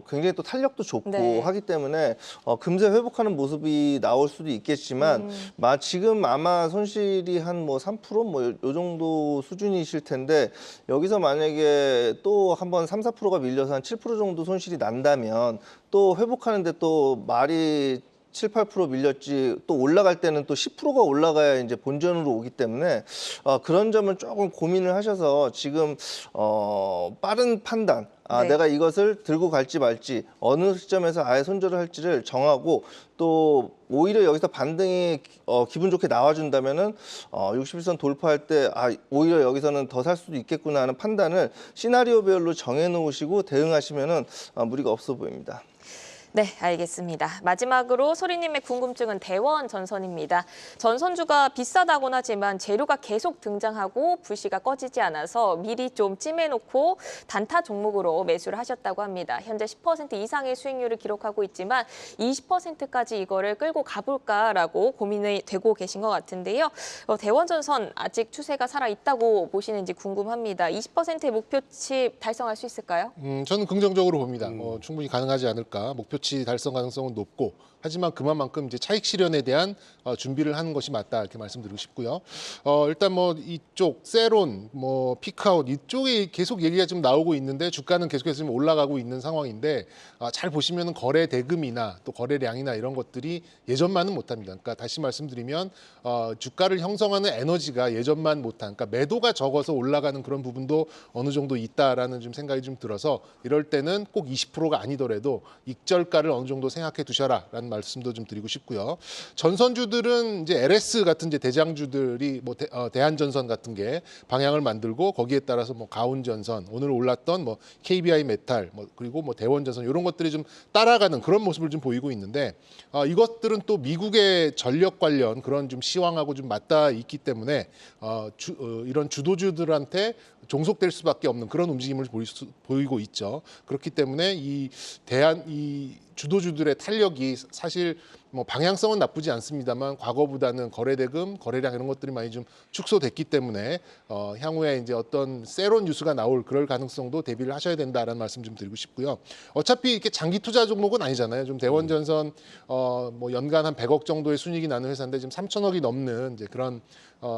굉장히 또 탄력도 좋고 네. 하기 때문에 금세 회복하는 모습이 나올 수도 있겠지만 지금 아마 손실이 한 뭐 3% 뭐 요 정도 수준이실 텐데 여기서 만약에 또 한번 3, 4%가 밀려서 한 7% 정도 손실이 난다면 또 회복하는데 또 말이 7, 8% 밀렸지 또 올라갈 때는 또 10%가 올라가야 이제 본전으로 오기 때문에 그런 점은 조금 고민을 하셔서 지금 빠른 판단 네. 내가 이것을 들고 갈지 말지 어느 시점에서 아예 손절을 할지를 정하고 또 오히려 여기서 반등이 기분 좋게 나와준다면은 61선 돌파할 때 오히려 여기서는 더 살 수도 있겠구나 하는 판단을 시나리오별로 정해놓으시고 대응하시면은 무리가 없어 보입니다. 네, 알겠습니다. 마지막으로 소리님의 궁금증은 대원 전선입니다. 전선주가 비싸다곤 하지만 재료가 계속 등장하고 불씨가 꺼지지 않아서 미리 좀 찜해놓고 단타 종목으로 매수를 하셨다고 합니다. 현재 10% 이상의 수익률을 기록하고 있지만 20%까지 이거를 끌고 가볼까라고 고민이 되고 계신 것 같은데요. 대원 전선 아직 추세가 살아있다고 보시는지 궁금합니다. 20%의 목표치 달성할 수 있을까요? 저는 긍정적으로 봅니다. 충분히 가능하지 않을까. 목표치는 목표치 달성 가능성은 높고 하지만 그만큼 이제 차익 실현에 대한 준비를 하는 것이 맞다 이렇게 말씀드리고 싶고요. 일단 뭐 이쪽 세론, 뭐 피크아웃 이쪽에 계속 얘기가 좀 나오고 있는데 주가는 계속해서 좀 올라가고 있는 상황인데 잘 보시면은 거래 대금이나 또 거래량이나 이런 것들이 예전만은 못합니다. 그러니까 다시 말씀드리면 주가를 형성하는 에너지가 예전만 못한, 그러니까 매도가 적어서 올라가는 그런 부분도 어느 정도 있다라는 좀 생각이 좀 들어서 이럴 때는 꼭 20%가 아니더라도 익절가를 어느 정도 생각해 두셔라라는 말씀도 좀 드리고 싶고요. 전선주들은 이제 LS 같은 이제 대장주들이 뭐 대한전선 같은 게 방향을 만들고 거기에 따라서 뭐 가온전선, 오늘 올랐던 뭐 KBI 메탈, 뭐 그리고 뭐 대원전선 이런 것들이 좀 따라가는 그런 모습을 좀 보이고 있는데 이것들은 또 미국의 전력 관련 그런 좀 시황하고 좀 맞닿아 있기 때문에 이런 주도주들한테 종속될 수밖에 없는 그런 움직임을 보이고 있죠. 그렇기 때문에 이 주도주들의 탄력이 사실 뭐 방향성은 나쁘지 않습니다만 과거보다는 거래대금, 거래량 이런 것들이 많이 좀 축소됐기 때문에 향후에 이제 어떤 세론 뉴스가 나올 그럴 가능성도 대비를 하셔야 된다라는 말씀 좀 드리고 싶고요. 어차피 이렇게 장기 투자 종목은 아니잖아요. 좀 대원전선 뭐 연간 한 100억 정도의 순이익이 나는 회사인데 지금 3천억이 넘는 이제 그런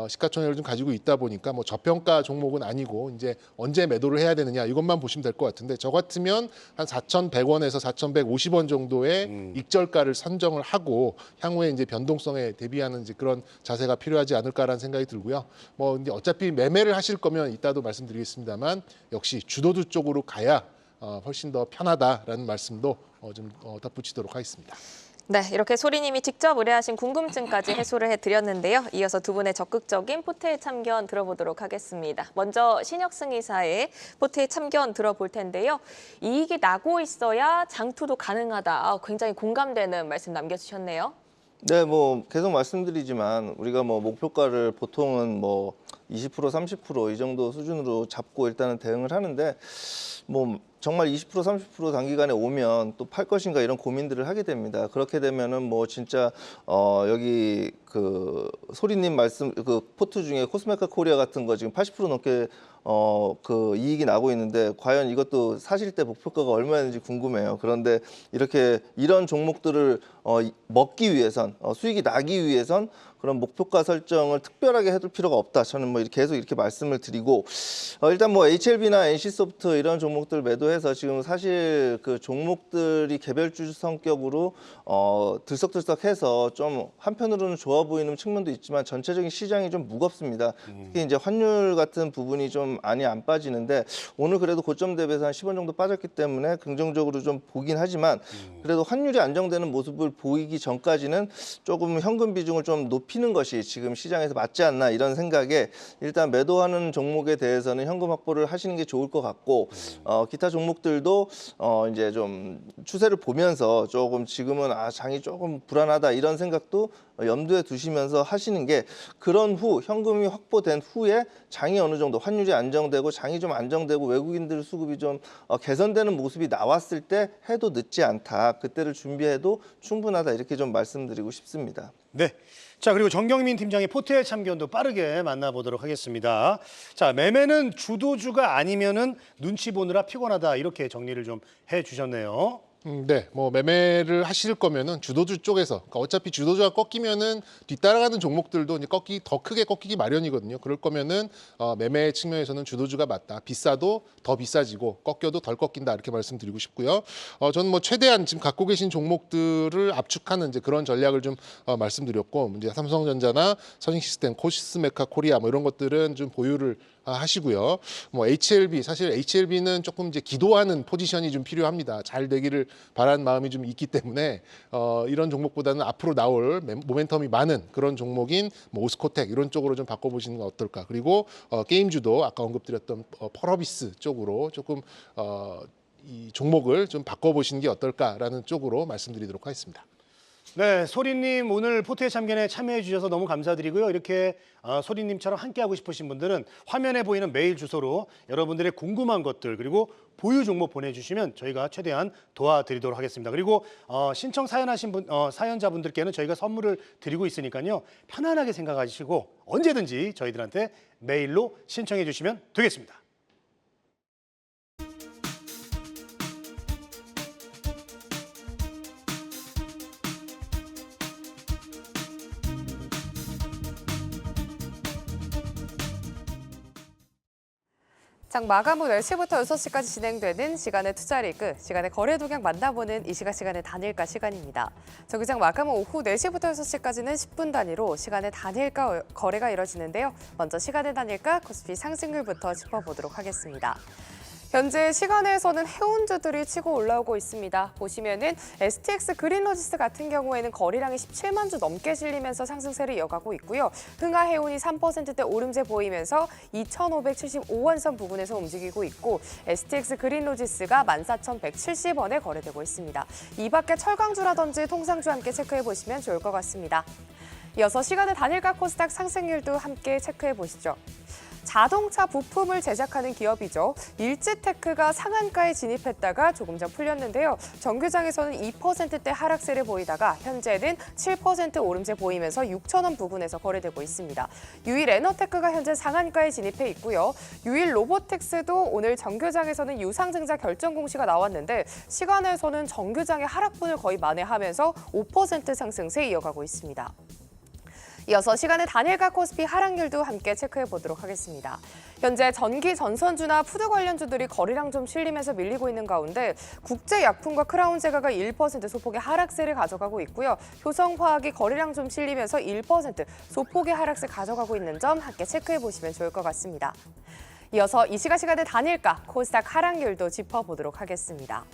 시가총액을 좀 가지고 있다 보니까 뭐 저평가 종목은 아니고 이제 언제 매도를 해야 되느냐 이것만 보시면 될 것 같은데 저 같으면 한 4,100원에서 4,150원 정도의 익절가를 선정을 하고 향후에 이제 변동성에 대비하는 이제 그런 자세가 필요하지 않을까라는 생각이 들고요. 뭐 이제 어차피 매매를 하실 거면 이따도 말씀드리겠습니다만 역시 주도주 쪽으로 가야 훨씬 더 편하다라는 말씀도 좀 덧붙이도록 하겠습니다. 네, 이렇게 소리님이 직접 의뢰하신 궁금증까지 해소를 해드렸는데요. 이어서 두 분의 적극적인 포트의 참견 들어보도록 하겠습니다. 먼저 신혁승 이사의 포트의 참견 들어볼 텐데요. 이익이 나고 있어야 장투도 가능하다. 굉장히 공감되는 말씀 남겨주셨네요. 네, 뭐 계속 말씀드리지만 우리가 뭐 목표가를 보통은 뭐 20%, 30% 이 정도 수준으로 잡고 일단은 대응을 하는데 뭐 정말 20%, 30% 단기간에 오면 또 팔 것인가 이런 고민들을 하게 됩니다. 그렇게 되면은 뭐 진짜 여기 그 소리님 말씀 그 포트 중에 코스메카 코리아 같은 거 지금 80% 넘게 그 이익이 나고 있는데 과연 이것도 사실 때 목표가가 얼마였는지 궁금해요. 그런데 이렇게 이런 종목들을 먹기 위해선 수익이 나기 위해선 그런 목표가 설정을 특별하게 해둘 필요가 없다. 저는 뭐 계속 이렇게 말씀을 드리고 일단 뭐 HLB나 NC소프트 이런 종목들 매도해서 지금 사실 그 종목들이 개별주 성격으로 들썩들썩해서 좀 한편으로는 좋아 보이는 측면도 있지만 전체적인 시장이 좀 무겁습니다. 특히 이제 환율 같은 부분이 좀 많이 안 빠지는데 오늘 그래도 고점 대비해서 한 10원 정도 빠졌기 때문에 긍정적으로 좀 보긴 하지만 그래도 환율이 안정되는 모습을 보이기 전까지는 조금 현금 비중을 좀 높이는 것이 지금 시장에서 맞지 않나 이런 생각에 일단 매도하는 종목에 대해서는 현금 확보를 하시는 게 좋을 것 같고 기타 종목들도 이제 좀 추세를 보면서 조금 지금은 장이 조금 불안하다 이런 생각도 염두에 두시면서 하시는 게 그런 후 현금이 확보된 후에 장이 어느 정도 환율이 안정되고 장이 좀 안정되고 외국인들 수급이 좀 개선되는 모습이 나왔을 때 해도 늦지 않다. 그때를 준비해도 충분하다 이렇게 좀 말씀드리고 싶습니다. 네. 자, 그리고 정경민 팀장의 포트의 참견도 빠르게 만나보도록 하겠습니다. 자, 매매는 주도주가 아니면은 눈치 보느라 피곤하다 이렇게 정리를 좀 해주셨네요. 네, 뭐 매매를 하실 거면은 주도주 쪽에서, 그러니까 어차피 주도주가 꺾이면은 뒤따라가는 종목들도 이제 더 크게 꺾이기 마련이거든요. 그럴 거면은 매매 측면에서는 주도주가 맞다. 비싸도 더 비싸지고 꺾여도 덜 꺾인다 이렇게 말씀드리고 싶고요. 저는 뭐 최대한 지금 갖고 계신 종목들을 압축하는 이제 그런 전략을 좀 말씀드렸고, 이제 삼성전자나 선익시스템, 코스메카 코리아 뭐 이런 것들은 좀 보유를 하시고요. 뭐 HLB 사실 HLB는 조금 이제 기도하는 포지션이 좀 필요합니다. 잘 되기를 바라는 마음이 좀 있기 때문에 이런 종목보다는 앞으로 나올 모멘텀이 많은 그런 종목인 뭐 오스코텍 이런 쪽으로 좀 바꿔보시는 건 어떨까. 그리고 게임주도 아까 언급드렸던 펄어비스 쪽으로 조금 이 종목을 좀 바꿔보시는 게 어떨까라는 쪽으로 말씀드리도록 하겠습니다. 네, 소리님 오늘 포트의 참견에 참여해 주셔서 너무 감사드리고요. 이렇게 소리님처럼 함께하고 싶으신 분들은 화면에 보이는 메일 주소로 여러분들의 궁금한 것들 그리고 보유 종목 보내주시면 저희가 최대한 도와드리도록 하겠습니다. 그리고 신청 사연하신 사연자분들께는 저희가 선물을 드리고 있으니까요. 편안하게 생각하시고 언제든지 저희들한테 메일로 신청해 주시면 되겠습니다. 장 마감 후 10시부터 6시까지 진행되는 시간의 투자 리그, 시간의 거래 동향 만나보는 이 시간의 단일가 시간입니다. 정기장 마감 후 오후 4시부터 6시까지는 10분 단위로 시간의 단일가 거래가 이뤄지는데요. 먼저 시간의 단일가 코스피 상승률부터 짚어보도록 하겠습니다. 현재 시간에서는 해운주들이 치고 올라오고 있습니다. 보시면은 STX 그린로지스 같은 경우에는 거래량이 17만 주 넘게 실리면서 상승세를 이어가고 있고요. 흥하해운이 3%대 오름세 보이면서 2,575원 선 부근에서 움직이고 있고 STX 그린로지스가 14,170원에 거래되고 있습니다. 이 밖에 철강주라든지 통상주 함께 체크해 보시면 좋을 것 같습니다. 이어서 시간의 단일가 코스닥 상승률도 함께 체크해 보시죠. 자동차 부품을 제작하는 기업이죠. 일지테크가 상한가에 진입했다가 조금 전 풀렸는데요. 정규장에서는 2%대 하락세를 보이다가 현재는 7% 오름세 보이면서 6,000원 부근에서 거래되고 있습니다. 유일 에너테크가 현재 상한가에 진입해 있고요. 유일 로보틱스도 오늘 정규장에서는 유상증자 결정 공시가 나왔는데 시간에서는 정규장의 하락분을 거의 만회하면서 5% 상승세 이어가고 있습니다. 이어서 시간의 단일가 코스피 하락률도 함께 체크해 보도록 하겠습니다. 현재 전기 전선주나 푸드 관련주들이 거래량 좀 실리면서 밀리고 있는 가운데 국제약품과 크라운제가가 1% 소폭의 하락세를 가져가고 있고요. 효성화학이 거래량 좀 실리면서 1% 소폭의 하락세 가져가고 있는 점 함께 체크해 보시면 좋을 것 같습니다. 이어서 이 시간의 단일가 코스닥 하락률도 짚어보도록 하겠습니다.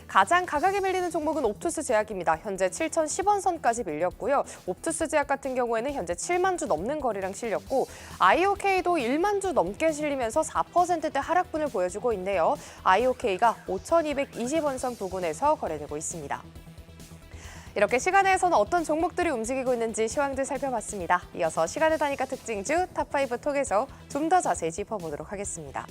가장 가격이 밀리는 종목은 옵투스 제약입니다. 현재 7,010원 선까지 밀렸고요. 옵투스 제약 같은 경우에는 현재 7만 주 넘는 거래량 실렸고 IOK도 1만 주 넘게 실리면서 4%대 하락분을 보여주고 있네요. IOK가 5,220원 선 부근에서 거래되고 있습니다. 이렇게 시간에서는 어떤 종목들이 움직이고 있는지 시황들 살펴봤습니다. 이어서 시간의 단일가 특징주 탑5 통해서 좀 더 자세히 짚어보도록 하겠습니다.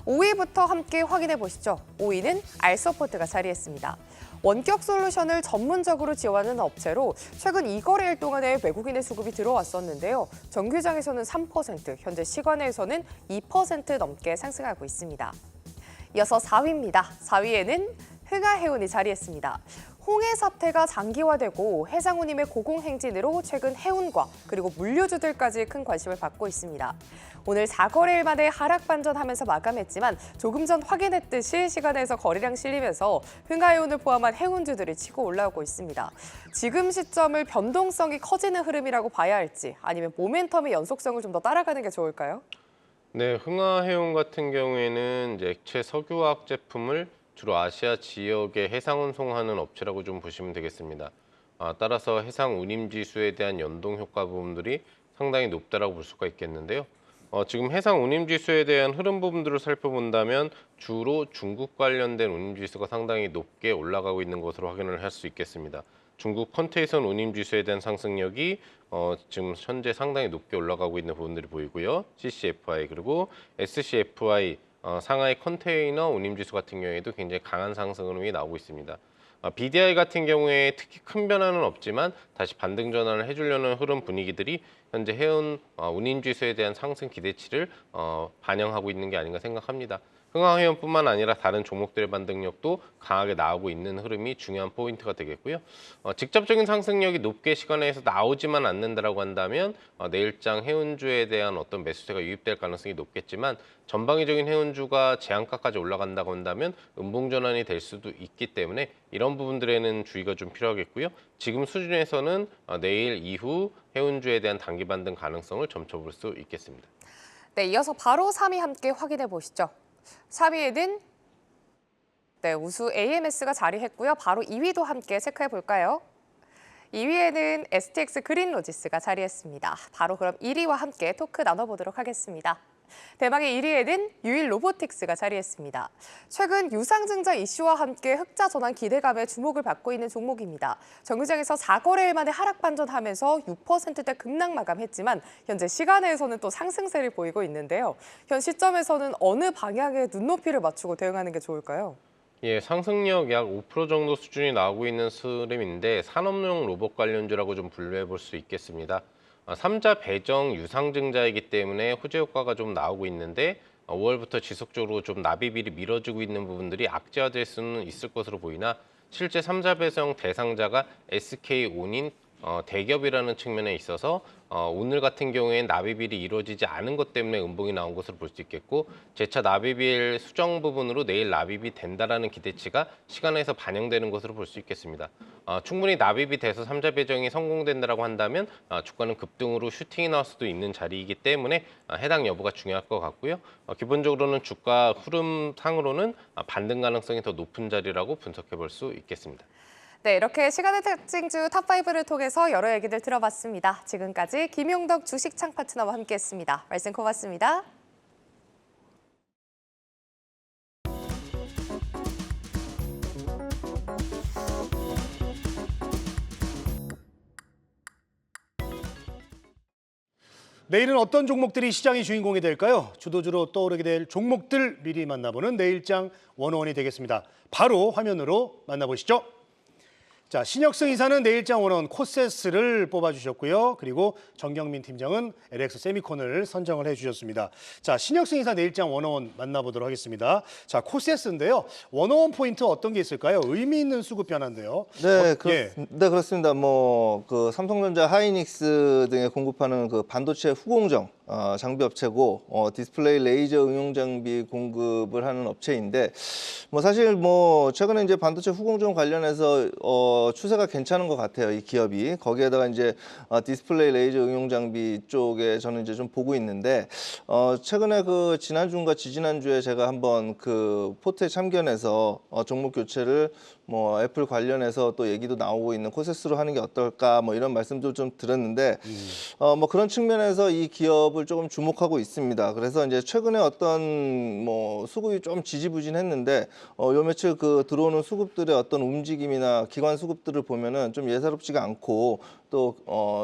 5위부터 함께 확인해 보시죠. 5위는 알서포트가 자리했습니다. 원격 솔루션을 전문적으로 지원하는 업체로 최근 2거래일 동안에 외국인의 수급이 들어왔었는데요. 정규장에서는 3%, 현재 시간에서는 2% 넘게 상승하고 있습니다. 이어서 4위입니다. 4위에는 흥하해운이 자리했습니다. 홍해 사태가 장기화되고 해상운임의 고공행진으로 최근 해운과 그리고 물류주들까지 큰 관심을 받고 있습니다. 오늘 4거래일 만에 하락 반전하면서 마감했지만 조금 전 확인했듯이 시간에서 거래량 실리면서 흥하해운을 포함한 해운주들이 치고 올라오고 있습니다. 지금 시점을 변동성이 커지는 흐름이라고 봐야 할지 아니면 모멘텀의 연속성을 좀 더 따라가는 게 좋을까요? 네, 흥하해운 같은 경우에는 이제 액체 석유화학 제품을 주로 아시아 지역에 해상 운송하는 업체라고 좀 보시면 되겠습니다. 따라서 해상 운임 지수에 대한 연동 효과 부분들이 상당히 높다라고 볼 수가 있겠는데요. 지금 해상 운임 지수에 대한 흐름 부분들을 살펴본다면 주로 중국 관련된 운임 지수가 상당히 높게 올라가고 있는 것으로 확인을 할 수 있겠습니다. 중국 컨테이선 운임 지수에 대한 상승력이 지금 현재 상당히 높게 올라가고 있는 부분들이 보이고요. CCFI 그리고 SCFI 상하이 컨테이너 운임지수 같은 경우에도 굉장히 강한 상승 흐름이 나오고 있습니다. BDI 같은 경우에 특히 큰 변화는 없지만 다시 반등 전환을 해주려는 흐름 분위기들이 현재 해운 운임지수에 대한 상승 기대치를 반영하고 있는 게 아닌가 생각합니다. 흥하해운뿐만 아니라 다른 종목들의 반등력도 강하게 나오고 있는 흐름이 중요한 포인트가 되겠고요. 직접적인 상승력이 높게 시간에서 나오지만 않는다라고 한다면 내일장 해운주에 대한 어떤 매수세가 유입될 가능성이 높겠지만 전방위적인 해운주가 제한가까지 올라간다고 한다면 음봉 전환이 될 수도 있기 때문에 이런 부분들에는 주의가 좀 필요하겠고요. 지금 수준에서는 내일 이후 해운주에 대한 단기 반등 가능성을 점쳐볼 수 있겠습니다. 네, 이어서 바로 3위 함께 확인해 보시죠. 3위에는 우수 AMS가 자리했고요. 바로 2위도 함께 체크해 볼까요? 2위에는 STX 그린로지스가 자리했습니다. 바로 그럼 1위와 함께 토크 나눠보도록 하겠습니다. 대망의 1위에는 유일 로보틱스가 자리했습니다. 최근 유상증자 이슈와 함께 흑자 전환 기대감에 주목을 받고 있는 종목입니다. 정규장에서 4거래일 만에 하락 반전하면서 6%대 급락 마감했지만 현재 시간에서는 또 상승세를 보이고 있는데요. 현 시점에서는 어느 방향에 눈높이를 맞추고 대응하는 게 좋을까요? 예, 상승력 약 5% 정도 수준이 나오고 있는 흐름인데 산업용 로봇 관련주라고 좀 분류해 볼 수 있겠습니다. 3자 배정 유상증자이기 때문에 호재 효과가 좀 나오고 있는데 5월부터 지속적으로 좀 납입일이 미뤄지고 있는 부분들이 악재화될 수는 있을 것으로 보이나 실제 3자 배정 대상자가 SK온인 대기업이라는 측면에 있어서 오늘 같은 경우에는 납입일이 이루어지지 않은 것 때문에 음봉이 나온 것으로 볼 수 있겠고 재차 납입일 수정 부분으로 내일 납입이 된다라는 기대치가 시간에서 반영되는 것으로 볼 수 있겠습니다. 충분히 납입이 돼서 3자 배정이 성공된다라고 한다면 주가는 급등으로 슈팅이 나올 수도 있는 자리이기 때문에 해당 여부가 중요할 것 같고요. 기본적으로는 주가 흐름상으로는 반등 가능성이 더 높은 자리라고 분석해 볼 수 있겠습니다. 네, 이렇게 시간의 특징주 탑5를 통해서 여러 얘기들 들어봤습니다. 지금까지 김용덕 주식창 파트너와 함께했습니다. 말씀 고맙습니다. 내일은 어떤 종목들이 시장의 주인공이 될까요? 주도주로 떠오르게 될 종목들 미리 만나보는 내일장 101이 되겠습니다. 바로 화면으로 만나보시죠. 자, 신혁승 이사는 내일장 101 코세스를 뽑아주셨고요. 그리고 정경민 팀장은 LX 세미콘을 선정을 해주셨습니다. 자, 신혁승 이사 내일장 101 만나보도록 하겠습니다. 자, 코세스인데요. 101 포인트 어떤 게 있을까요? 의미 있는 수급 변화인데요. 네, 예. 네, 그렇습니다. 뭐 그 삼성전자, 하이닉스 등에 공급하는 그 반도체 후공정 장비 업체고 디스플레이 레이저 응용 장비 공급을 하는 업체인데 뭐 사실 뭐 최근에 이제 반도체 후공정 관련해서 추세가 괜찮은 것 같아요. 이 기업이 거기에다가 이제 디스플레이 레이저 응용 장비 쪽에 저는 이제 좀 보고 있는데 최근에 그 지난주인가 지지난주에 제가 한번 그 포트에 참견해서 종목 교체를 뭐 애플 관련해서 또 얘기도 나오고 있는 코세스로 하는 게 어떨까 뭐 이런 말씀도 좀 드렸는데 뭐 그런 측면에서 이 기업을 조금 주목하고 있습니다. 그래서 이제 최근에 어떤 뭐 수급이 좀 지지부진했는데 요 며칠 그 들어오는 수급들의 어떤 움직임이나 기관 수급들을 보면은 좀 예사롭지가 않고 또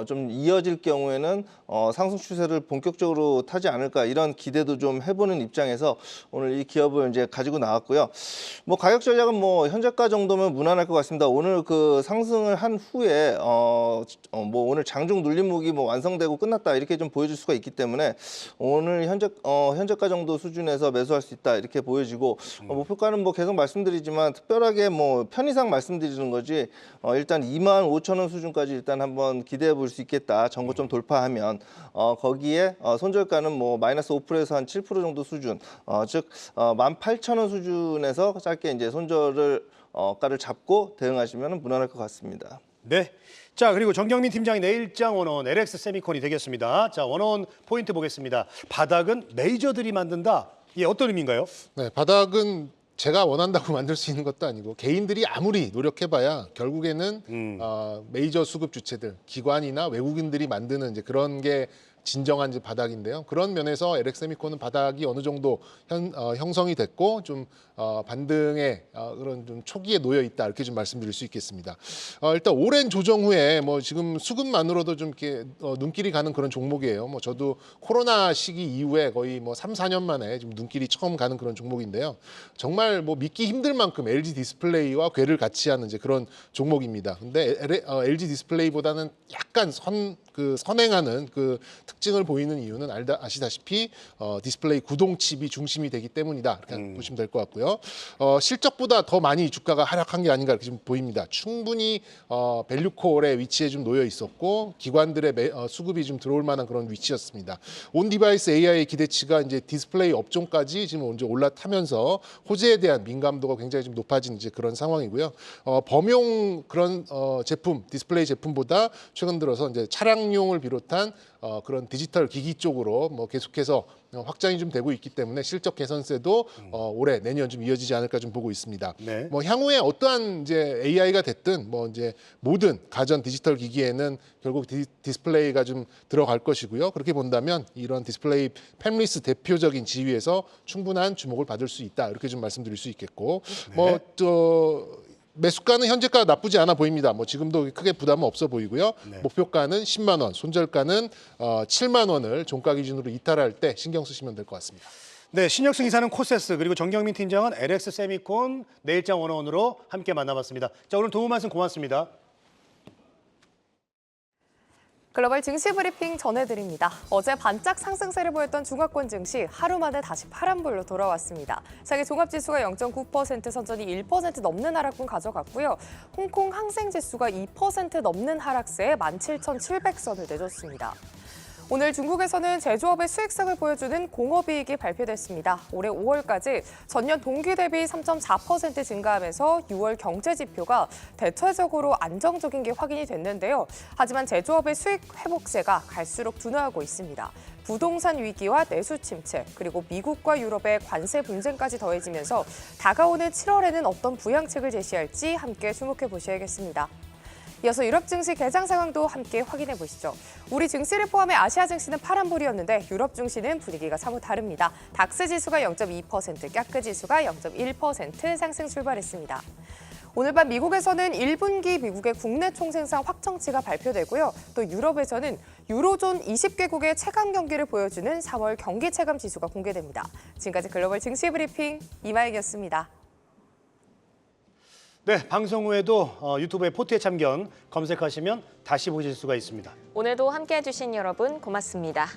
좀 이어질 경우에는 상승 추세를 본격적으로 타지 않을까 이런 기대도 좀 해보는 입장에서 오늘 이 기업을 이제 가지고 나왔고요. 뭐 가격 전략은 뭐 현재가 정도면 무난할 것 같습니다. 오늘 그 상승을 한 후에 뭐 오늘 장중 눌림목이 뭐 완성되고 끝났다 이렇게 좀 보여줄 수가 있기 때문에 오늘 현재가 정도 수준에서 매수할 수 있다 이렇게 보여지고 목표가는 뭐 계속 말씀드리지만 특별하게 뭐 편의상 말씀드리는 거지 일단 25,000원 수준까지 일단 한번 기대해 볼 수 있겠다. 전고점 돌파하면 거기에 손절가는 뭐 마이너스 5%에서 한 7% 정도 수준, 즉 18,000원 수준에서 짧게 이제 손절을 가를 잡고 대응하시면 무난할 것 같습니다. 네. 자, 그리고 정경민 팀장이 내일장 101 LX 세미콘이 되겠습니다. 자, 101 포인트 보겠습니다. 바닥은 메이저들이 만든다. 이게 어떤 의미인가요? 네, 바닥은 제가 원한다고 만들 수 있는 것도 아니고 개인들이 아무리 노력해봐야 결국에는 메이저 수급 주체들, 기관이나 외국인들이 만드는 이제 그런 게 진정한 이제 바닥인데요. 그런 면에서 LX세미콘은 바닥이 어느 정도 형성이 됐고 좀 반등의 그런 좀 초기에 놓여 있다 이렇게 좀 말씀드릴 수 있겠습니다. 일단 오랜 조정 후에 뭐 지금 수급만으로도 좀 이렇게 눈길이 가는 그런 종목이에요. 뭐 저도 코로나 시기 이후에 거의 뭐 3, 4년 만에 지금 눈길이 처음 가는 그런 종목인데요. 정말 뭐 믿기 힘들 만큼 LG 디스플레이와 궤를 같이 하는 이제 그런 종목입니다. 근데 LG 디스플레이보다는 약간 선행하는 그 특징을 보이는 이유는 아시다시피 디스플레이 구동칩이 중심이 되기 때문이다 이렇게 보시면 될 것 같고요. 실적보다 더 많이 주가가 하락한 게 아닌가 이렇게 좀 보입니다. 충분히 밸류콜의 위치에 좀 놓여 있었고 기관들의 수급이 좀 들어올 만한 그런 위치였습니다. 온 디바이스 AI 기대치가 이제 디스플레이 업종까지 지금 이제 올라타면서 호재에 대한 민감도가 굉장히 좀 높아진 이제 그런 상황이고요. 범용 그런 제품 디스플레이 제품보다 최근 들어서 이제 차량용을 비롯한 그런 디지털 기기 쪽으로 뭐 계속해서 확장이 좀 되고 있기 때문에 실적 개선세도 올해 내년 좀 이어지지 않을까 좀 보고 있습니다. 네. 뭐 향후에 어떠한 이제 AI가 됐든 뭐 이제 모든 가전 디지털 기기에는 결국 디스플레이가 좀 들어갈 것이고요. 그렇게 본다면 이런 디스플레이 팹리스 대표적인 지위에서 충분한 주목을 받을 수 있다 이렇게 좀 말씀드릴 수 있겠고 뭐 매수가는 현재가 나쁘지 않아 보입니다. 뭐 지금도 크게 부담은 없어 보이고요. 네. 목표가는 10만 원, 손절가는 7만 원을 종가 기준으로 이탈할 때 신경 쓰시면 될 것 같습니다. 네, 신혁승 이사는 코세스 그리고 정경민 팀장은 LX 세미콘 내일장 101으로 함께 만나봤습니다. 자, 오늘 도움 말씀 고맙습니다. 글로벌 증시 브리핑 전해드립니다. 어제 반짝 상승세를 보였던 중화권 증시 하루 만에 다시 파란불로 돌아왔습니다. 세계 종합지수가 0.9% 선전이 1% 넘는 하락분 가져갔고요. 홍콩 항생지수가 2% 넘는 하락세에 17,700선을 내줬습니다. 오늘 중국에서는 제조업의 수익성을 보여주는 공업이익이 발표됐습니다. 올해 5월까지 전년 동기 대비 3.4% 증가하면서 6월 경제 지표가 대체적으로 안정적인 게 확인이 됐는데요. 하지만 제조업의 수익 회복세가 갈수록 둔화하고 있습니다. 부동산 위기와 내수 침체, 그리고 미국과 유럽의 관세 분쟁까지 더해지면서 다가오는 7월에는 어떤 부양책을 제시할지 함께 주목해 보셔야겠습니다. 이어서 유럽 증시 개장 상황도 함께 확인해 보시죠. 우리 증시를 포함해 아시아 증시는 파란불이었는데 유럽 증시는 분위기가 사뭇 다릅니다. 닥스 지수가 0.2%, 깍크 지수가 0.1% 상승 출발했습니다. 오늘 밤 미국에서는 1분기 미국의 국내 총생산 확정치가 발표되고요. 또 유럽에서는 유로존 20개국의 체감 경기를 보여주는 4월 경기 체감 지수가 공개됩니다. 지금까지 글로벌 증시 브리핑 이마영이었습니다. 네, 방송 후에도 유튜브에 포트의 참견 검색하시면 다시 보실 수가 있습니다. 오늘도 함께해 주신 여러분 고맙습니다.